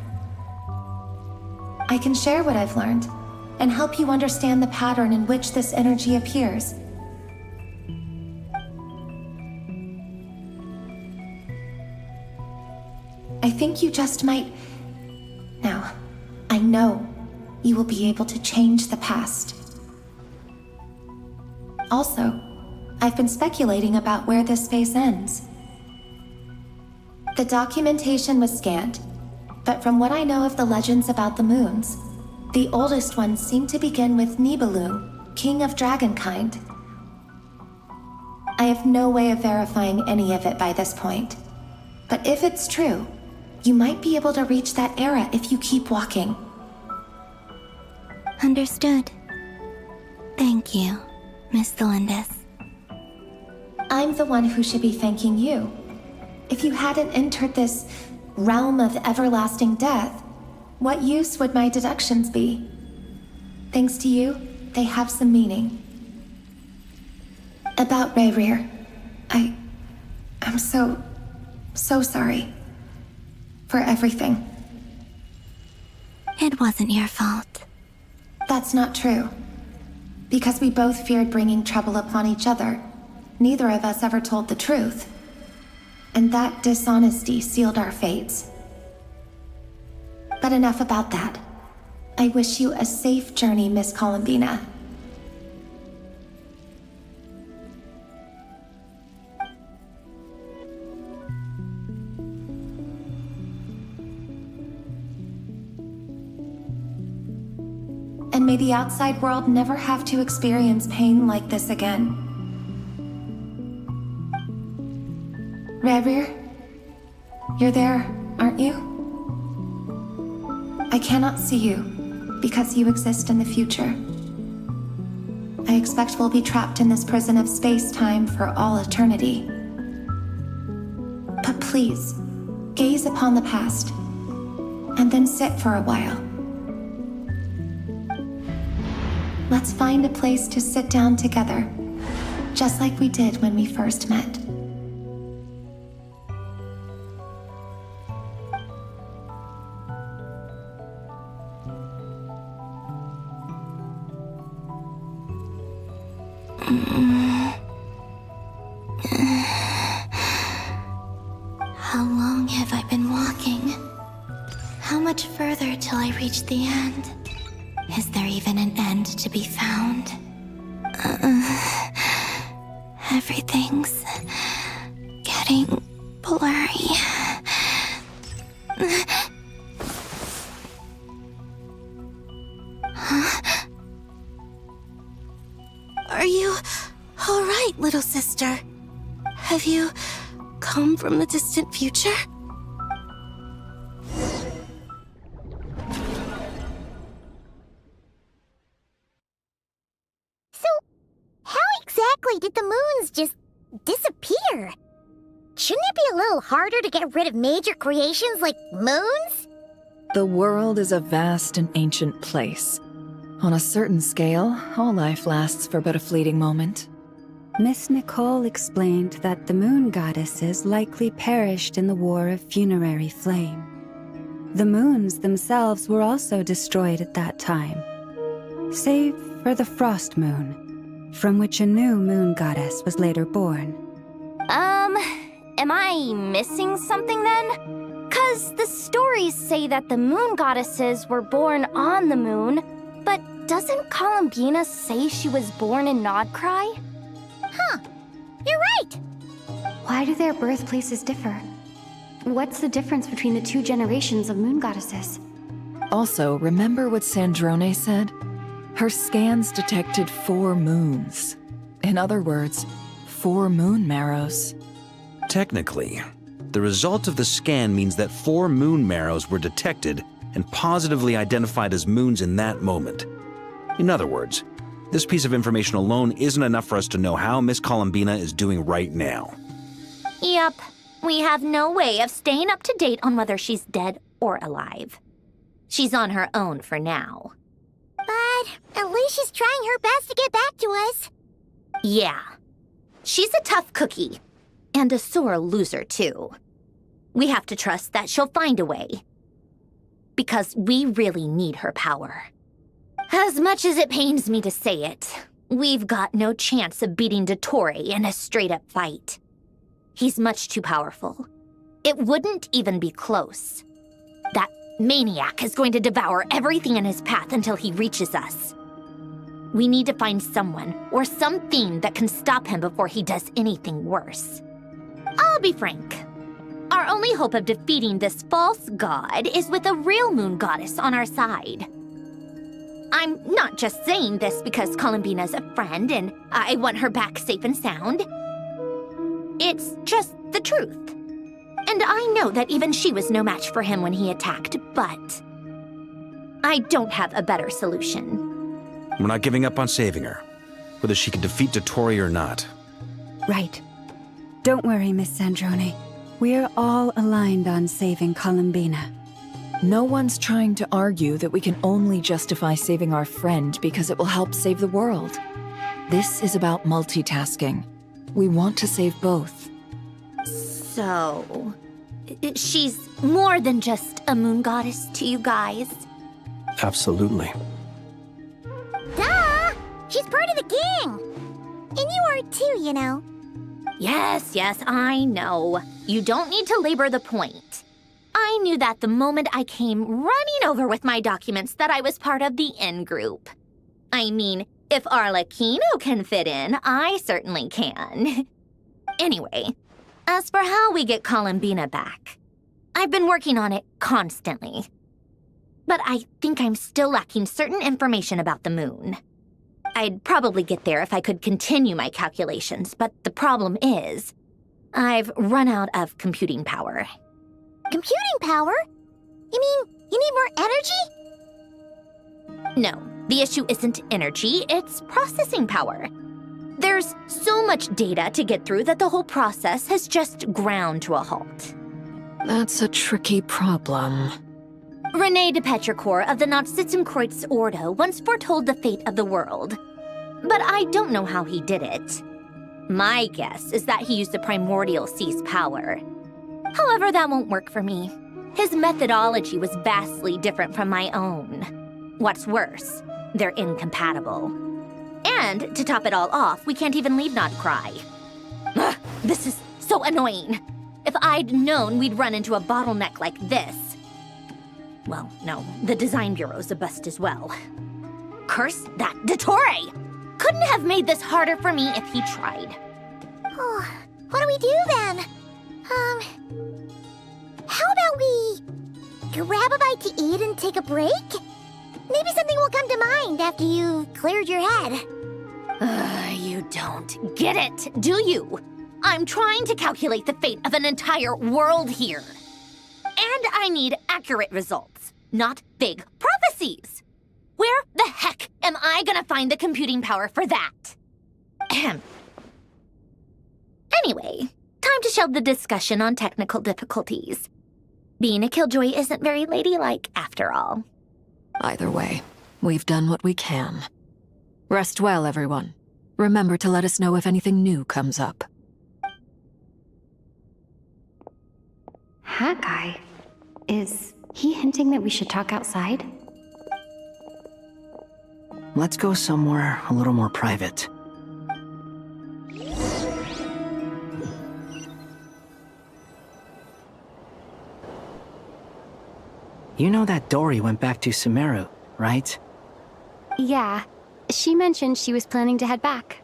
I can share what I've learned and help you understand the pattern in which this energy appears. I think you just might... Now, I know you will be able to change the past. Also, I've been speculating about where this space ends. The documentation was scanned, but from what I know of the legends about the moons, the oldest ones seem to begin with Nibelung, king of dragonkind. I have no way of verifying any of it by this point, but if it's true, you might be able to reach that era if you keep walking. Understood. Thank you, Miss Thelindis. I'm the one who should be thanking you. If you hadn't entered this realm of everlasting death, what use would my deductions be? Thanks to you, they have some meaning. About Rayrir, I'm so sorry. For everything. It wasn't your fault. That's not true. Because we both feared bringing trouble upon each other, neither of us ever told the truth. And that dishonesty sealed our fates. But enough about that. I wish you a safe journey, Miss Columbina. And may the outside world never have to experience pain like this again. Rayrir, you're there, aren't you? I cannot see you, because you exist in the future. I expect we'll be trapped in this prison of space-time for all eternity. But please, gaze upon the past, and then sit for a while. Let's find a place to sit down together, just like we did when we first met. How long have I been walking? How much further till I reach the end? Is there even an end to be found? Everything's getting blurry. Huh? Are you all right, little sister? Have you come from the distant future? Did the moons just disappear? Shouldn't it be a little harder to get rid of major creations like moons? The world is a vast and ancient place. On a certain scale, all life lasts for but a fleeting moment. Miss Nicole explained that the moon goddesses likely perished in the War of Funerary Flame. The moons themselves were also destroyed at that time, save for the Frost Moon, from which a new moon goddess was later born. Am I missing something then? 'Cause the stories say that the moon goddesses were born on the moon, but doesn't Columbina say she was born in Nodcry? Huh, you're right! Why do their birthplaces differ? What's the difference between the two generations of moon goddesses? Also, remember what Sandrone said? Her scans detected 4 moons. In other words, 4 moon marrows. Technically, the result of the scan means that 4 moon marrows were detected and positively identified as moons in that moment. In other words, this piece of information alone isn't enough for us to know how Miss Columbina is doing right now. Yep, we have no way of staying up to date on whether she's dead or alive. She's on her own for now. But at least she's trying her best to get back to us. Yeah. She's a tough cookie. And a sore loser, too. We have to trust that she'll find a way. Because we really need her power. As much as it pains me to say it, we've got no chance of beating Dottore in a straight-up fight. He's much too powerful. It wouldn't even be close. That maniac is going to devour everything in his path until he reaches us. We need to find someone or something that can stop him before he does anything worse. I'll be frank. Our only hope of defeating this false god is with a real moon goddess on our side. I'm not just saying this because Columbina's a friend and I want her back safe and sound. It's just the truth. And I know that even she was no match for him when he attacked, but I don't have a better solution. We're not giving up on saving her, whether she can defeat Dottore or not. Right. Don't worry, Miss Sandrone. We're all aligned on saving Columbina. No one's trying to argue that we can only justify saving our friend because it will help save the world. This is about multitasking. We want to save both. So, she's more than just a moon goddess to you guys? Absolutely. Duh! She's part of the gang! And you are too, you know. Yes, I know. You don't need to labor the point. I knew that the moment I came running over with my documents that I was part of the in-group. I mean, if Arlecchino can fit in, I certainly can. Anyway, as for how we get Columbina back, I've been working on it constantly. But I think I'm still lacking certain information about the moon. I'd probably get there if I could continue my calculations, but the problem is, I've run out of computing power. Computing power? You mean you need more energy? No, the issue isn't energy, it's processing power. There's so much data to get through that the whole process has just ground to a halt. That's a tricky problem. René de Petrichor of the Nazissenkreuz Ordo once foretold the fate of the world. But I don't know how he did it. My guess is that he used the primordial sea's power. However, that won't work for me. His methodology was vastly different from my own. What's worse, they're incompatible. And to top it all off, we can't even leave Notcry. Ugh, this is so annoying. If I'd known we'd run into a bottleneck like this. Well, no, the design bureau's a bust as well. Curse that Dottore! Couldn't have made this harder for me if he tried. Oh, what do we do then? How about we grab a bite to eat and take a break? Maybe something will come to mind after you've cleared your head. You don't get it, do you? I'm trying to calculate the fate of an entire world here. And I need accurate results, not big prophecies. Where the heck am I gonna find the computing power for that? Ahem. Anyway, time to shelve the discussion on technical difficulties. Being a killjoy isn't very ladylike, after all. Either way, we've done what we can. Rest well, everyone. Remember to let us know if anything new comes up. Hawkeye? Is he hinting that we should talk outside? Let's go somewhere a little more private. You know that Dory went back to Sumeru, right? Yeah. She mentioned she was planning to head back.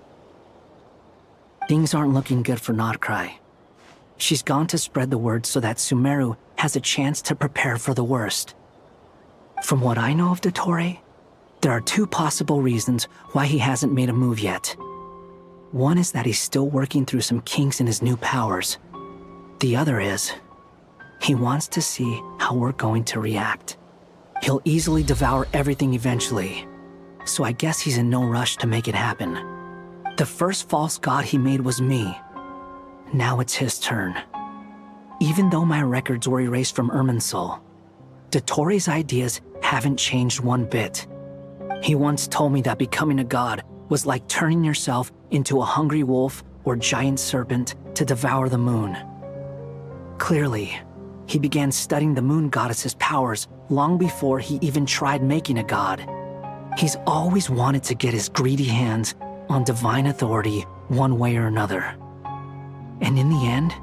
Things aren't looking good for Notcry. She's gone to spread the word so that Sumeru has a chance to prepare for the worst. From what I know of Dottore, there are two possible reasons why he hasn't made a move yet. One is that he's still working through some kinks in his new powers. The other is, he wants to see how we're going to react. He'll easily devour everything eventually, so I guess he's in no rush to make it happen. The first false god he made was me. Now it's his turn. Even though my records were erased from Irminsul, Dottore ideas haven't changed one bit. He once told me that becoming a god was like turning yourself into a hungry wolf or giant serpent to devour the moon. Clearly, he began studying the moon goddess's powers long before he even tried making a god. He's always wanted to get his greedy hands on divine authority one way or another. And in the end,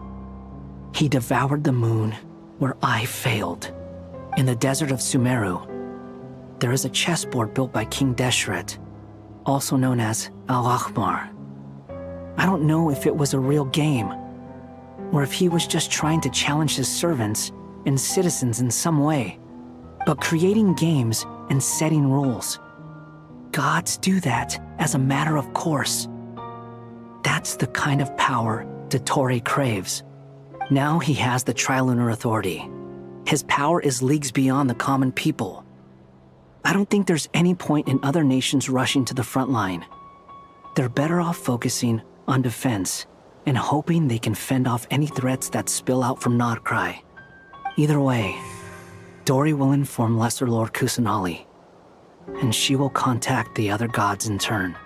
he devoured the moon where I failed. In the desert of Sumeru, there is a chessboard built by King Deshret, also known as Al-Ahmar. I don't know if it was a real game, or if he was just trying to challenge his servants and citizens in some way. But creating games and setting rules, gods do that as a matter of course. That's the kind of power Dottore craves. Now he has the Trilunar Authority. His power is leagues beyond the common people. I don't think there's any point in other nations rushing to the front line. They're better off focusing on defense and hoping they can fend off any threats that spill out from Nodcry. Either way, Dori will inform Lesser Lord Kusanali, and she will contact the other gods in turn.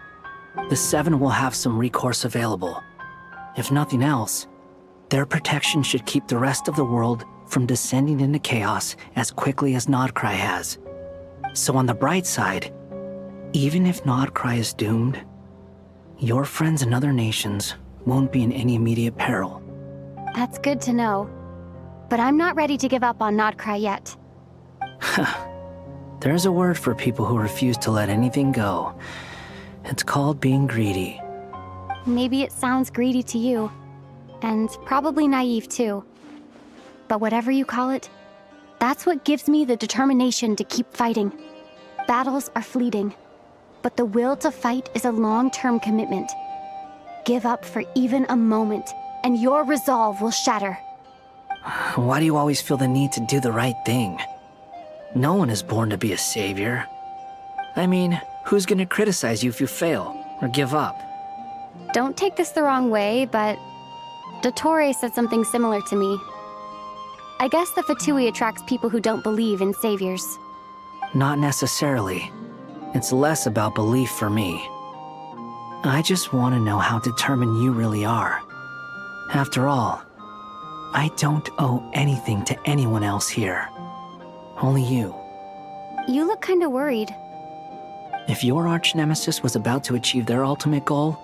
The Seven will have some recourse available. If nothing else, their protection should keep the rest of the world from descending into chaos as quickly as Nodcry has. So on the bright side, even if Nodcry is doomed, your friends in other nations won't be in any immediate peril. That's good to know. But I'm not ready to give up on Nodcry yet. There's a word for people who refuse to let anything go. It's called being greedy. Maybe it sounds greedy to you, and probably naive too. But whatever you call it, that's what gives me the determination to keep fighting. Battles are fleeting, but the will to fight is a long-term commitment. Give up for even a moment, and your resolve will shatter. Why do you always feel the need to do the right thing? No one is born to be a savior. I mean, who's gonna criticize you if you fail or give up? Don't take this the wrong way, but Dottore said something similar to me. I guess the Fatui attracts people who don't believe in saviors. Not necessarily. It's less about belief for me. I just want to know how determined you really are. After all, I don't owe anything to anyone else here. Only you. You look kinda worried. If your arch-nemesis was about to achieve their ultimate goal,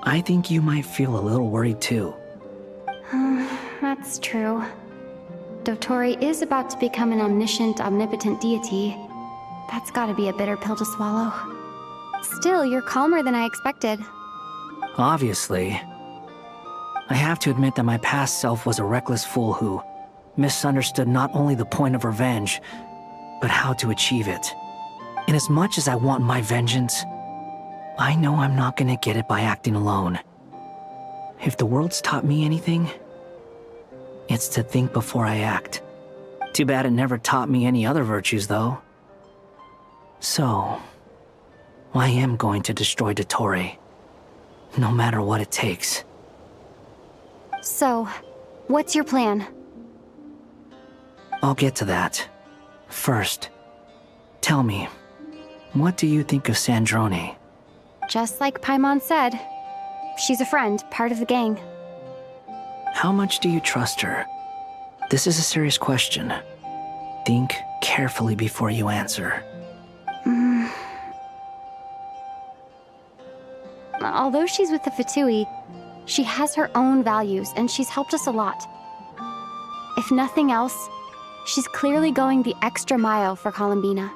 I think you might feel a little worried too. That's true. Dottore is about to become an omniscient, omnipotent deity. That's gotta be a bitter pill to swallow. Still, you're calmer than I expected. Obviously. I have to admit that my past self was a reckless fool who misunderstood not only the point of revenge, but how to achieve it. And as much as I want my vengeance, I know I'm not gonna get it by acting alone. If the world's taught me anything, it's to think before I act. Too bad it never taught me any other virtues, though. So, I am going to destroy Dottore, no matter what it takes. So, what's your plan? I'll get to that. First, tell me, what do you think of Sandrone? Just like Paimon said, she's a friend, part of the gang. How much do you trust her? This is a serious question. Think carefully before you answer. Although she's with the Fatui, she has her own values and she's helped us a lot. If nothing else, she's clearly going the extra mile for Columbina.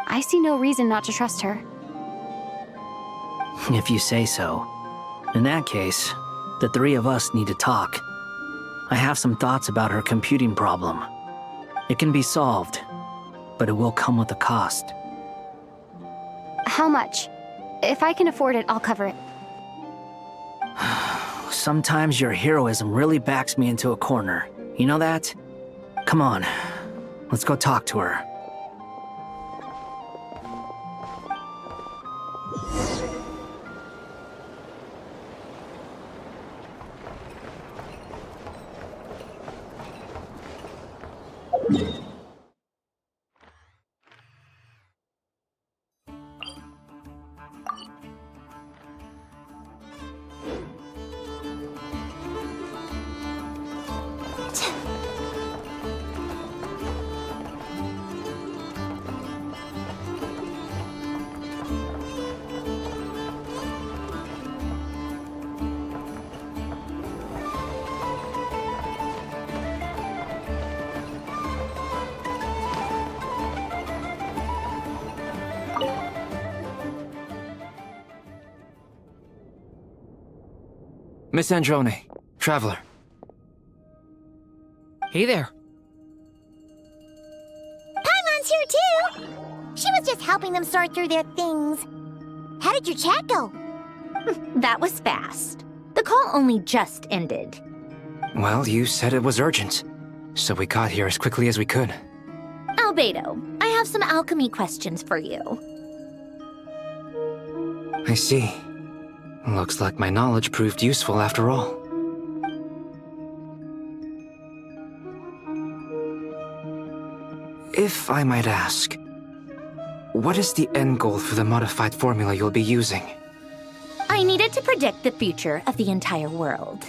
I see no reason not to trust her. If you say so. In that case, the three of us need to talk. I have some thoughts about her computing problem. It can be solved, but it will come with a cost. How much? If I can afford it, I'll cover it. sometimes your heroism really backs me into a corner. You know that? Come on, let's go talk to her. Miss Androne, Traveler. Hey there. Paimon's here too! She was just helping them sort through their things. How did your chat go? That was fast. The call only just ended. Well, you said it was urgent, so we got here as quickly as we could. Albedo, I have some alchemy questions for you. I see. Looks like my knowledge proved useful after all. If I might ask, what is the end goal for the modified formula you'll be using? I needed to predict the future of the entire world.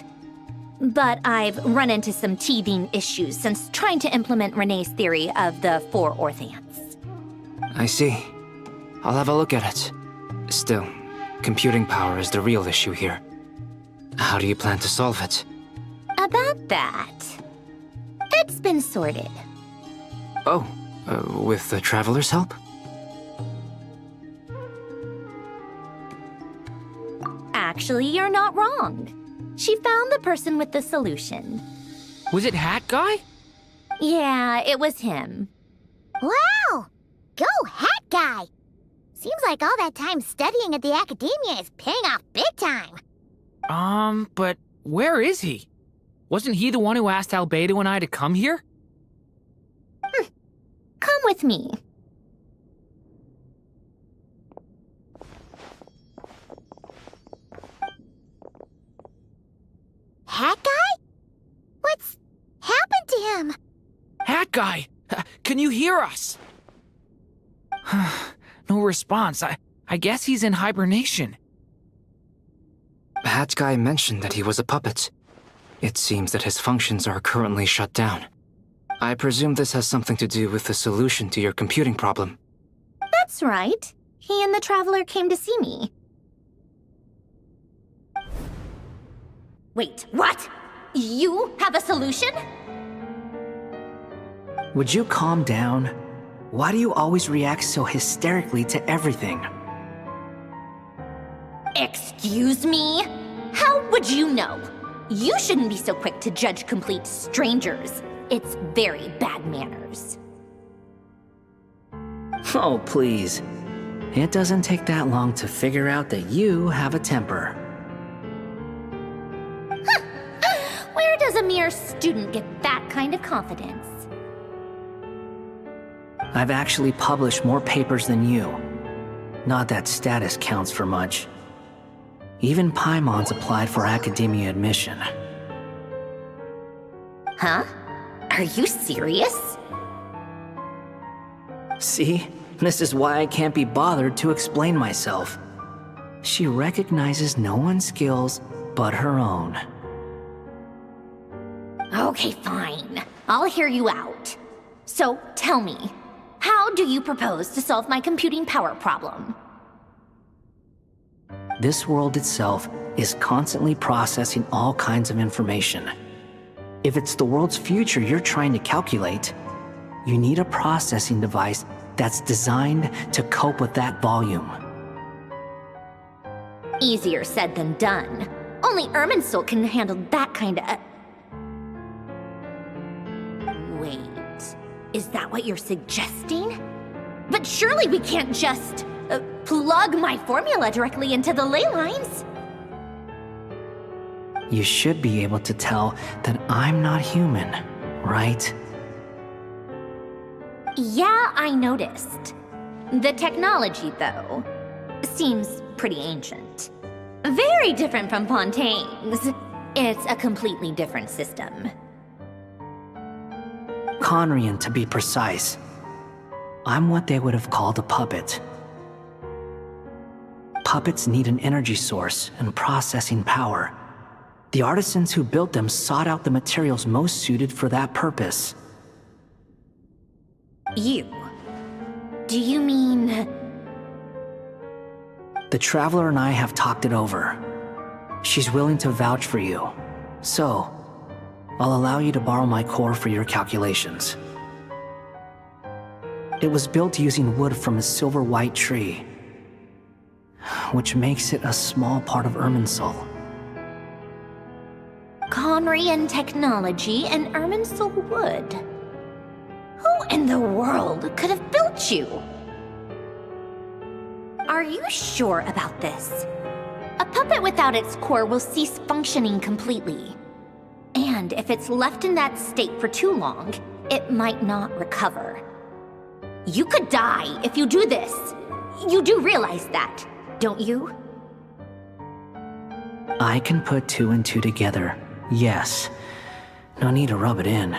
But I've run into some teething issues since trying to implement Renee's theory of the 4 Orthants. I see. I'll have a look at it. Still, computing power is the real issue here. How do you plan to solve it? About that, it's been sorted. Oh, with the Traveler's help? Actually, you're not wrong. She found the person with the solution. Was it Hat Guy? Yeah, it was him. Wow! Go Hat Guy! Seems like all that time studying at the academia is paying off big time. But where is he? Wasn't he the one who asked Albedo and I to come here? Come with me. Hat Guy? What's happened to him? Hat Guy! Can you hear us? No response. I guess he's in hibernation. Hat Guy mentioned that he was a puppet. It seems that his functions are currently shut down. I presume this has something to do with the solution to your computing problem. That's right. He and the Traveler came to see me. Wait, what? You have a solution? Would you calm down? Why do you always react so hysterically to everything? Excuse me? How would you know? You shouldn't be so quick to judge complete strangers. It's very bad manners. Oh, please. It doesn't take that long to figure out that you have a temper. Where does a mere student get that kind of confidence? I've actually published more papers than you. Not that status counts for much. Even Paimon's applied for academia admission. Huh? Are you serious? See? This is why I can't be bothered to explain myself. She recognizes no one's skills but her own. Okay, fine. I'll hear you out. So, tell me, how do you propose to solve my computing power problem? This world itself is constantly processing all kinds of information. If it's the world's future you're trying to calculate, you need a processing device that's designed to cope with that volume. Easier said than done. Only Irminsul can handle that kind of... Wait, is that what you're suggesting? But surely we can't just plug my formula directly into the ley lines. you should be able to tell that I'm not human, right? Yeah, I noticed. The technology, though, seems pretty ancient. Very different from Fontaine's. It's a completely different system. Conrian, to be precise. I'm what they would have called a puppet. Puppets need an energy source and processing power. The artisans who built them sought out the materials most suited for that purpose. You? Do you mean... The Traveler and I have talked it over. She's willing to vouch for you. So, I'll allow you to borrow my core for your calculations. It was built using wood from a silver-white tree, which makes it a small part of Irminsul. Conrian technology and Irminsul wood. Who in the world could have built you? Are you sure about this? A puppet without its core will cease functioning completely. And if it's left in that state for too long, it might not recover. You could die if you do this. You do realize that, don't you? I can put two and two together, yes. No need to rub it in.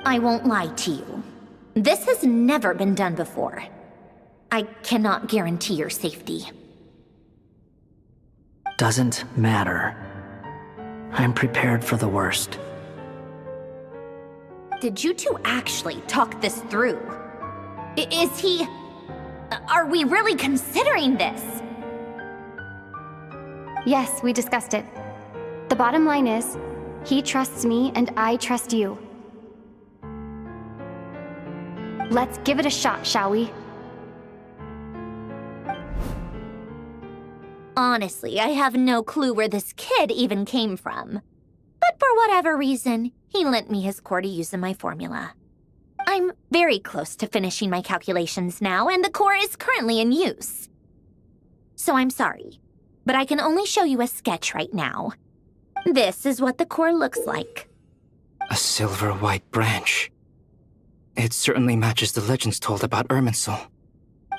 I won't lie to you. This has never been done before. I cannot guarantee your safety. Doesn't matter. I'm prepared for the worst. Did you two actually talk this through? Is he... Are we really considering this? Yes, we discussed it. The bottom line is, he trusts me and I trust you. Let's give it a shot, shall we? Honestly, I have no clue where this kid even came from. But for whatever reason, he lent me his core to use in my formula. I'm very close to finishing my calculations now, and the core is currently in use. So I'm sorry, but I can only show you a sketch right now. This is what the core looks like. A silver-white branch. It certainly matches the legends told about Irminsul.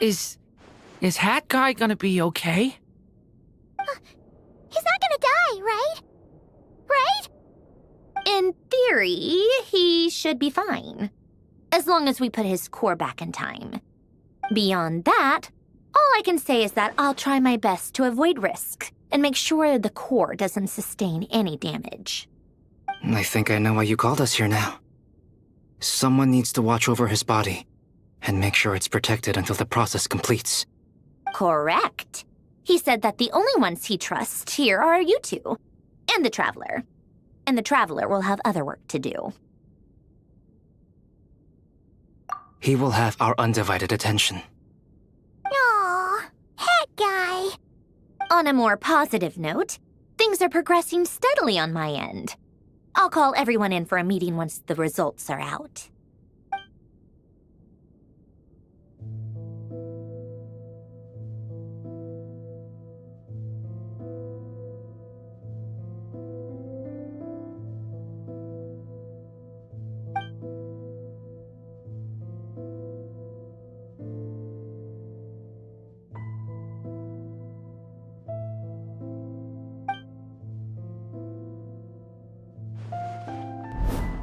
Is Hat Guy gonna be okay? He's not gonna die, right? Right? In theory, he should be fine. As long as we put his core back in time. Beyond that, all I can say is that I'll try my best to avoid risk and make sure the core doesn't sustain any damage. I think I know why you called us here now. Someone needs to watch over his body and make sure it's protected until the process completes. Correct. He said that the only ones he trusts here are you two, and the Traveler. And the Traveler will have other work to do. He will have our undivided attention. Aw, Hat Guy. On a more positive note, things are progressing steadily on my end. I'll call everyone in for a meeting once the results are out.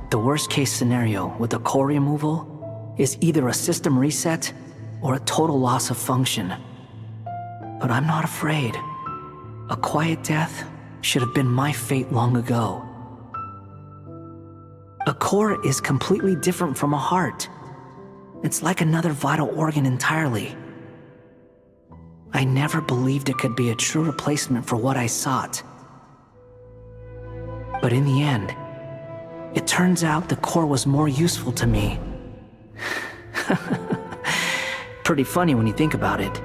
The worst case scenario with the core removal is either a system reset or a total loss of function. But I'm not afraid. A quiet death should have been my fate long ago. A core is completely different from a heart. It's like another vital organ entirely. I never believed it could be a true replacement for what I sought. But in the end, it turns out the core was more useful to me. Pretty funny when you think about it.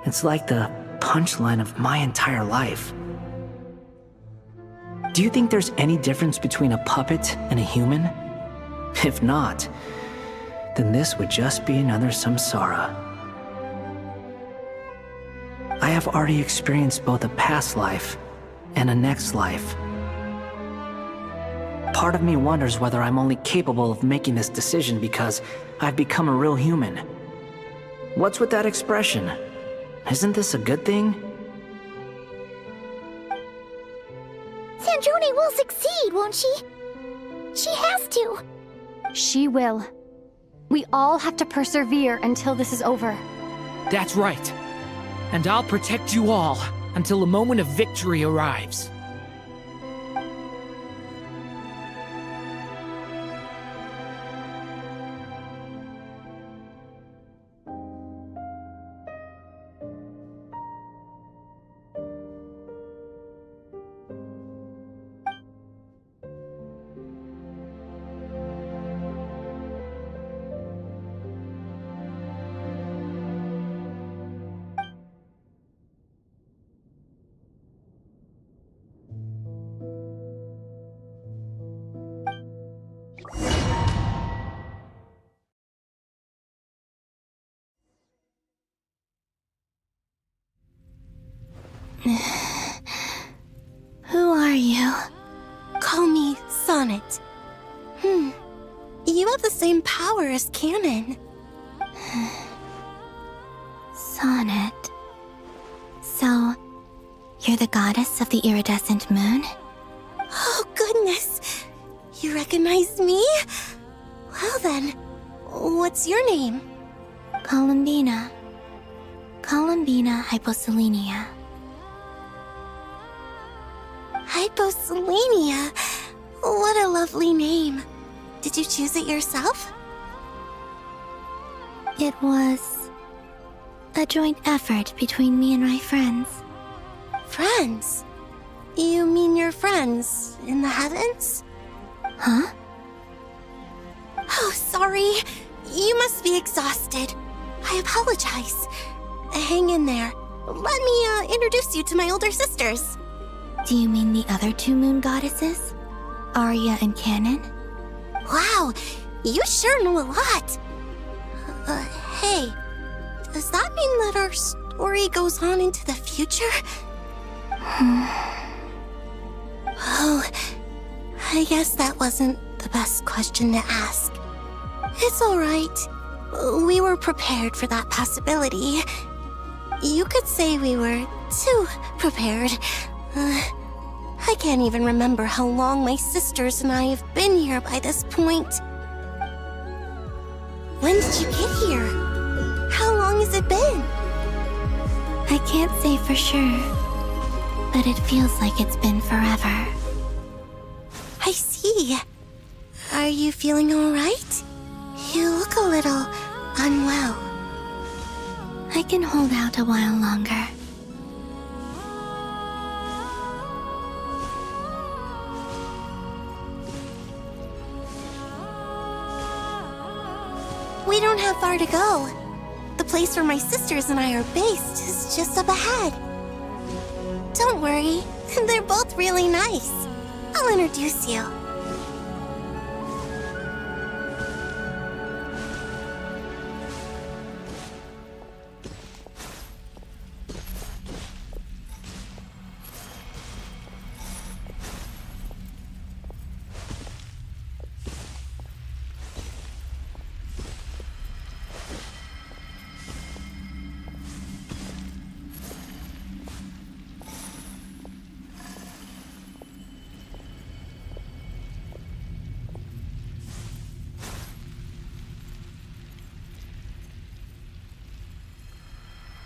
It's like the punchline of my entire life. Do you think there's any difference between a puppet and a human? If not, then this would just be another samsara. I have already experienced both a past life and a next life. Part of me wonders whether I'm only capable of making this decision because I've become a real human. What's with that expression? Isn't this a good thing? Sandrone will succeed, won't she? She has to. She will. We all have to persevere until this is over. That's right. And I'll protect you all until the moment of victory arrives. Who are you? Call me Sonnet. You have the same power as Canon. Sonnet. So, you're the goddess of the iridescent moon? Oh, goodness! You recognize me? Well then, what's your name? Columbina. Columbina Hyposelenia. Hyposelenia? What a lovely name. Did you choose it yourself? It was a joint effort between me and my friends. Friends? You mean your friends in the heavens? Huh? Oh, sorry. You must be exhausted. I apologize. Hang in there. Let me introduce you to my older sisters. Do you mean the other two moon goddesses? Arya and Canon? Wow, you sure know a lot. Hey, does that mean that our story goes on into the future? Oh, I guess that wasn't the best question to ask. It's alright. We were prepared for that possibility. You could say we were too prepared. I can't even remember how long my sisters and I have been here by this point. When did you get here? How long has it been? I can't say for sure, but it feels like it's been forever. I see. Are you feeling all right? You look a little unwell. I can hold out a while longer. We don't have far to go. The place where my sisters and I are based is just up ahead. Don't worry, they're both really nice. I'll introduce you.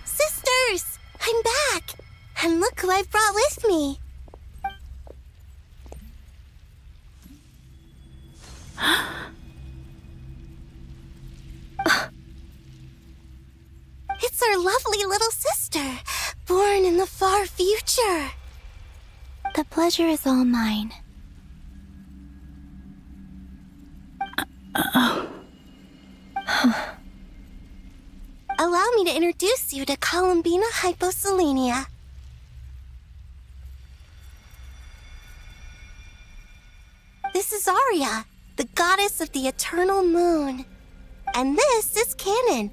Sisters! I'm back! And look who I've brought with me! It's our lovely little sister, born in the far future. The pleasure is all mine. Allow me to introduce you to Columbina Hyposelenia. This is Arya, the goddess of the eternal moon. And this is Canon,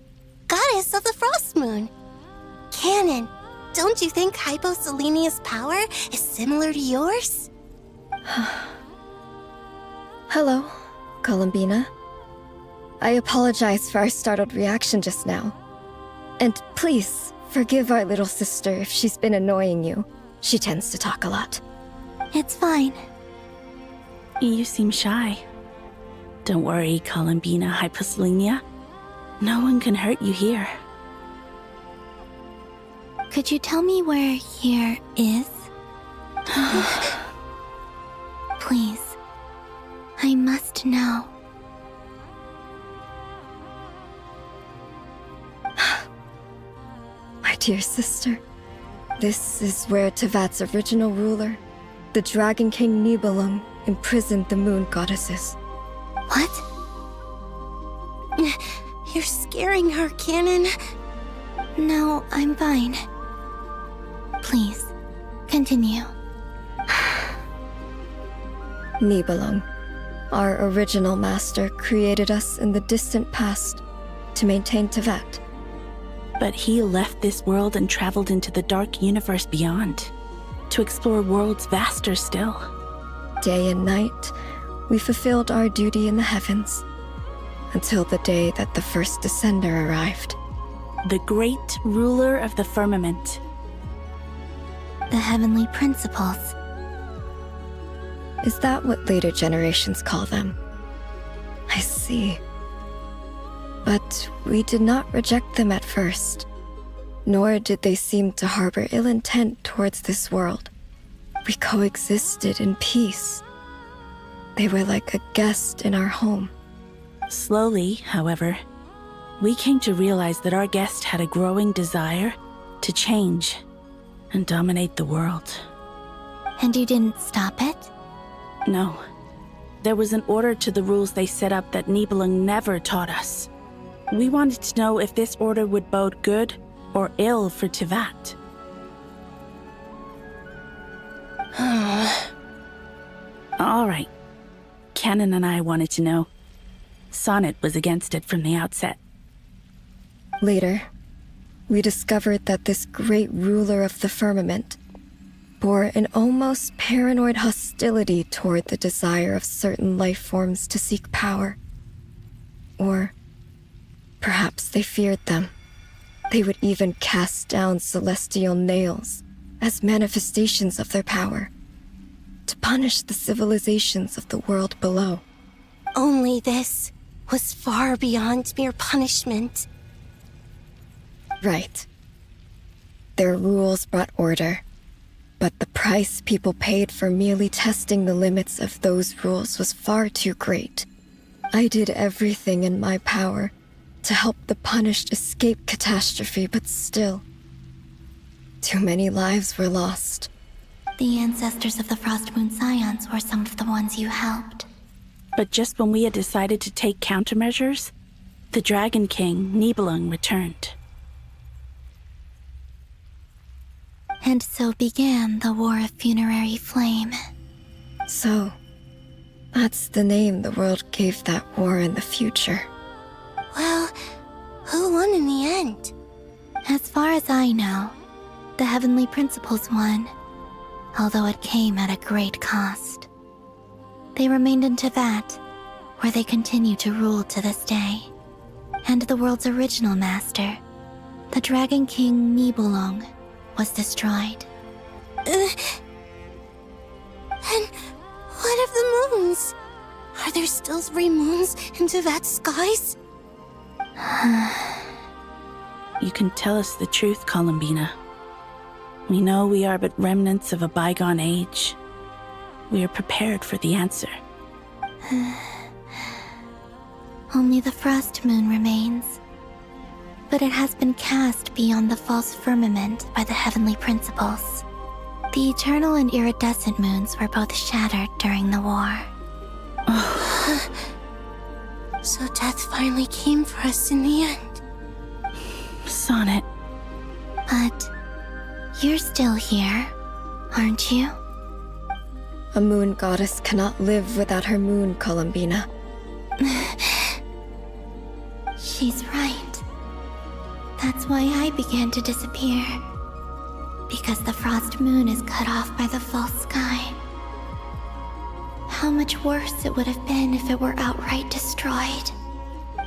goddess of the frost moon. Canon, Don't you think Hyposelenia's power is similar to yours? Hello, Columbina. I apologize for our startled reaction just now. And please, forgive our little sister if she's been annoying you. She tends to talk a lot. It's fine. You seem shy. Don't worry, Columbina Hyposelenia. No one can hurt you here. Could you tell me where here is? Please. I must know. My dear sister, this is where Tevat's original ruler, the Dragon King Nibelung, imprisoned the moon goddesses. What? You're scaring her, Canon. No, I'm fine. Please, continue. Nibelung, our original master, created us in the distant past to maintain Tevat. But he left this world and traveled into the dark universe beyond, to explore worlds vaster still. Day and night, we fulfilled our duty in the heavens, until the day that the first Descender arrived. The great ruler of the firmament. The heavenly principles. Is that what later generations call them? I see. But we did not reject them at first, nor did they seem to harbor ill intent towards this world. We coexisted in peace. They were like a guest in our home. Slowly, however, we came to realize that our guest had a growing desire to change and dominate the world. And you didn't stop it? No. There was an order to the rules they set up that Nibelung never taught us. We wanted to know if this order would bode good or ill for Tevat. All right. Canon and I wanted to know. Sonnet was against it from the outset. Later, we discovered that this great ruler of the firmament bore an almost paranoid hostility toward the desire of certain life forms to seek power. Or perhaps they feared them. They would even cast down celestial nails as manifestations of their power, to punish the civilizations of the world below. Only this was far beyond mere punishment. Right. Their rules brought order, but the price people paid for merely testing the limits of those rules was far too great. I did everything in my power to help the punished escape catastrophe, but still, too many lives were lost. The ancestors of the Frost Moon Scions were some of the ones you helped. But just when we had decided to take countermeasures, the Dragon King, Nibelung, returned. And so began the War of Funerary Flame. So, that's the name the world gave that war in the future. Well, who won in the end? As far as I know, the Heavenly Principles won, although it came at a great cost. They remained in Tevat, where they continue to rule to this day. And the world's original master, the Dragon King Nibelung, was destroyed. And what of the moons? Are there still 3 moons in Tevat's skies? You can tell us the truth, Columbina. We know we are but remnants of a bygone age. We are prepared for the answer. Only the Frost Moon remains. But it has been cast beyond the false firmament by the Heavenly Principles. The eternal and iridescent moons were both shattered during the war. So death finally came for us in the end. Sonnet. But you're still here, aren't you? A moon goddess cannot live without her moon, Columbina. She's right. That's why I began to disappear. because the frost moon is cut off by the false sky. How much worse it would have been if it were outright destroyed.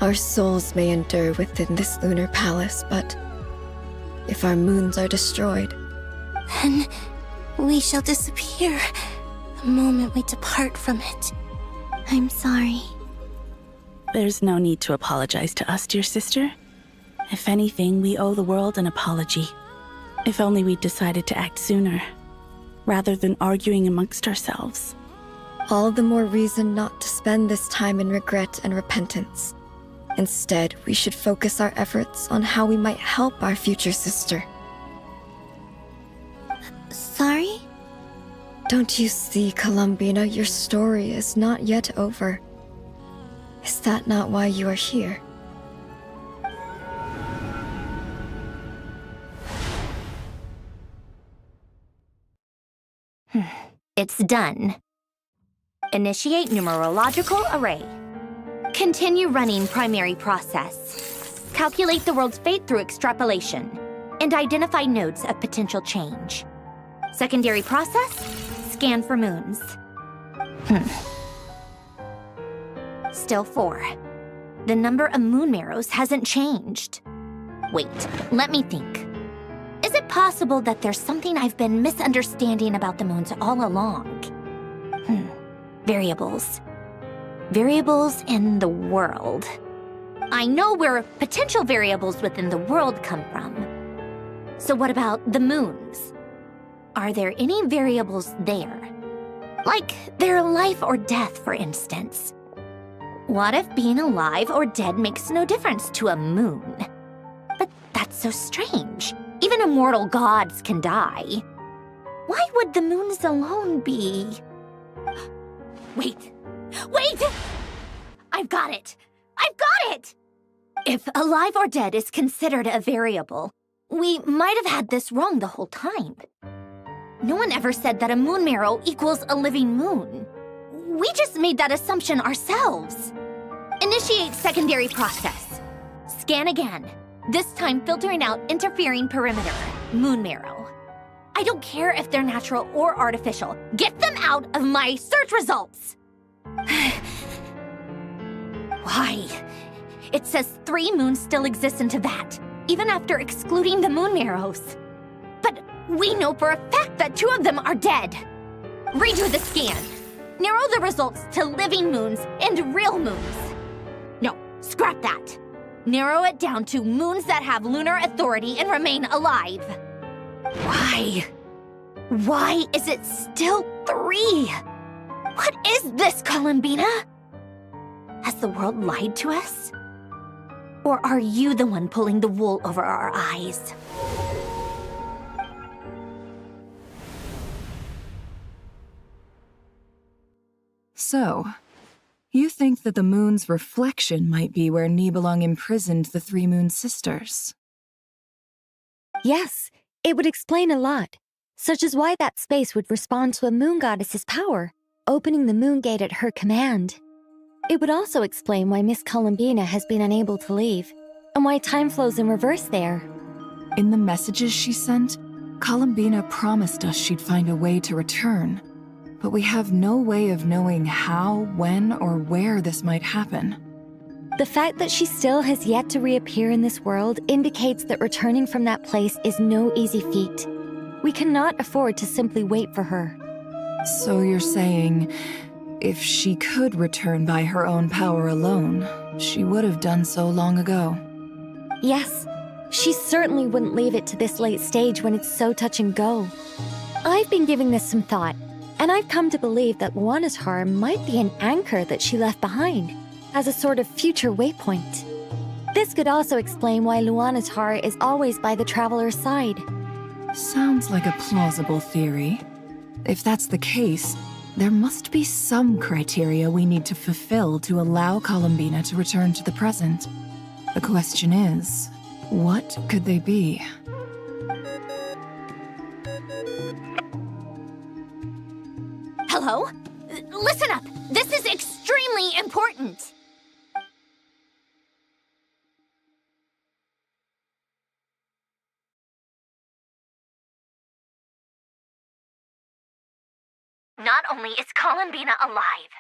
Our souls may endure within this lunar palace, but if our moons are destroyed, Then we shall disappear the moment we depart from it. I'm sorry. There's no need to apologize to us, dear sister. If anything, we owe the world an apology. If only we'd decided to act sooner, rather than arguing amongst ourselves. all the more reason not to spend this time in regret and repentance. Instead, we should focus our efforts on how we might help our future sister. Sorry? Don't you see, Columbina, your story is not yet over. Is that not why you are here? It's done. Initiate numerological array. Continue running primary process. Calculate the world's fate through extrapolation. And identify nodes of potential change. Secondary process, scan for moons. Still 4. The number of moon marrows hasn't changed. Wait, let me think. Is it possible that there's something I've been misunderstanding about the moons all along? Variables. Variables in the world. I know where potential variables within the world come from. So what about the moons? Are there any variables there? Like their life or death, for instance. What if being alive or dead makes no difference to a moon? But that's so strange. Even immortal gods can die. Why would the moons alone be? Wait! Wait! I've got it! I've got it! If alive or dead is considered a variable, we might have had this wrong the whole time. No one ever said that a moon marrow equals a living moon. We just made that assumption ourselves. Initiate secondary process. Scan again. This time filtering out interfering perimeter, moon marrow. I don't care if they're natural or artificial. Get them out of my search results! Why? It says 3 moons still exist in Teyvat, even after excluding the moon marrows. But we know for a fact that 2 of them are dead. Redo the scan. Narrow the results to living moons and real moons. No, scrap that. Narrow it down to moons that have lunar authority and remain alive. Why? Why is it still 3? What is this, Columbina? Has the world lied to us? Or are you the one pulling the wool over our eyes? So, you think that the moon's reflection might be where Nibelung imprisoned the 3 moon sisters? Yes, it would explain a lot, such as why that space would respond to a moon goddess's power, opening the moon gate at her command. It would also explain why Miss Columbina has been unable to leave, and why time flows in reverse there. In the messages she sent, Columbina promised us she'd find a way to return, but we have no way of knowing how, when, or where this might happen. The fact that she still has yet to reappear in this world indicates that returning from that place is no easy feat. We cannot afford to simply wait for her. So you're saying, if she could return by her own power alone, she would have done so long ago? Yes, she certainly wouldn't leave it to this late stage when it's so touch and go. I've been giving this some thought, and I've come to believe that Luana's harm might be an anchor that she left behind, as a sort of future waypoint. This could also explain why Luana's heart is always by the traveler's side. Sounds like a plausible theory. If that's the case, there must be some criteria we need to fulfill to allow Columbina to return to the present. The question is, what could they be? Hello? Listen up! This is extremely important! only is Columbina alive,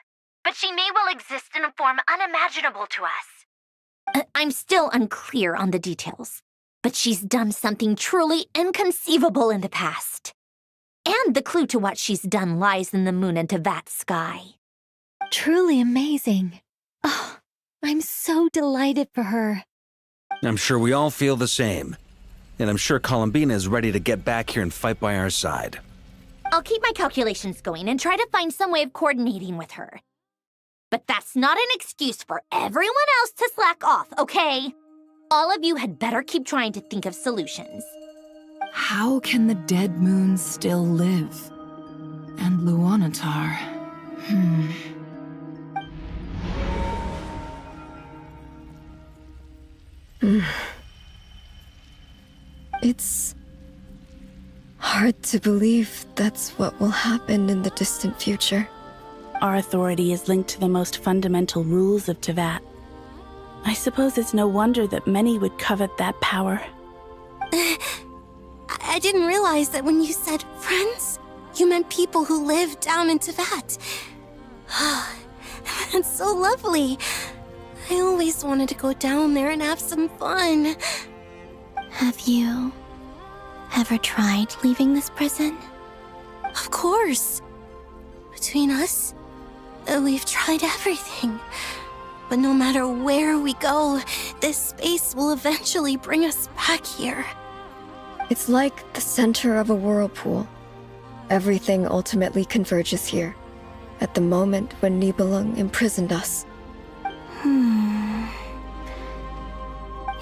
but she may well exist in a form unimaginable to us. I'm still unclear on the details, but she's done something truly inconceivable in the past. And the clue to what she's done lies in the moon and Tevat sky. Truly amazing. Oh, I'm so delighted for her. I'm sure we all feel the same. And I'm sure Columbina is ready to get back here and fight by our side. I'll keep my calculations going and try to find some way of coordinating with her. But that's not an excuse for everyone else to slack off, okay? All of you had better keep trying to think of solutions. How can the dead moon still live? And Luanatar... It's hard to believe that's what will happen in the distant future. Our authority is linked to the most fundamental rules of Tevat. I suppose it's no wonder that many would covet that power. I didn't realize that when you said friends, you meant people who live down in Tevat. That's so lovely. I always wanted to go down there and have some fun. Have you ever tried leaving this prison? Of course. Between us, we've tried everything. But no matter where we go, this space will eventually bring us back here. It's like the center of a whirlpool. Everything ultimately converges here, at the moment when Nibelung imprisoned us.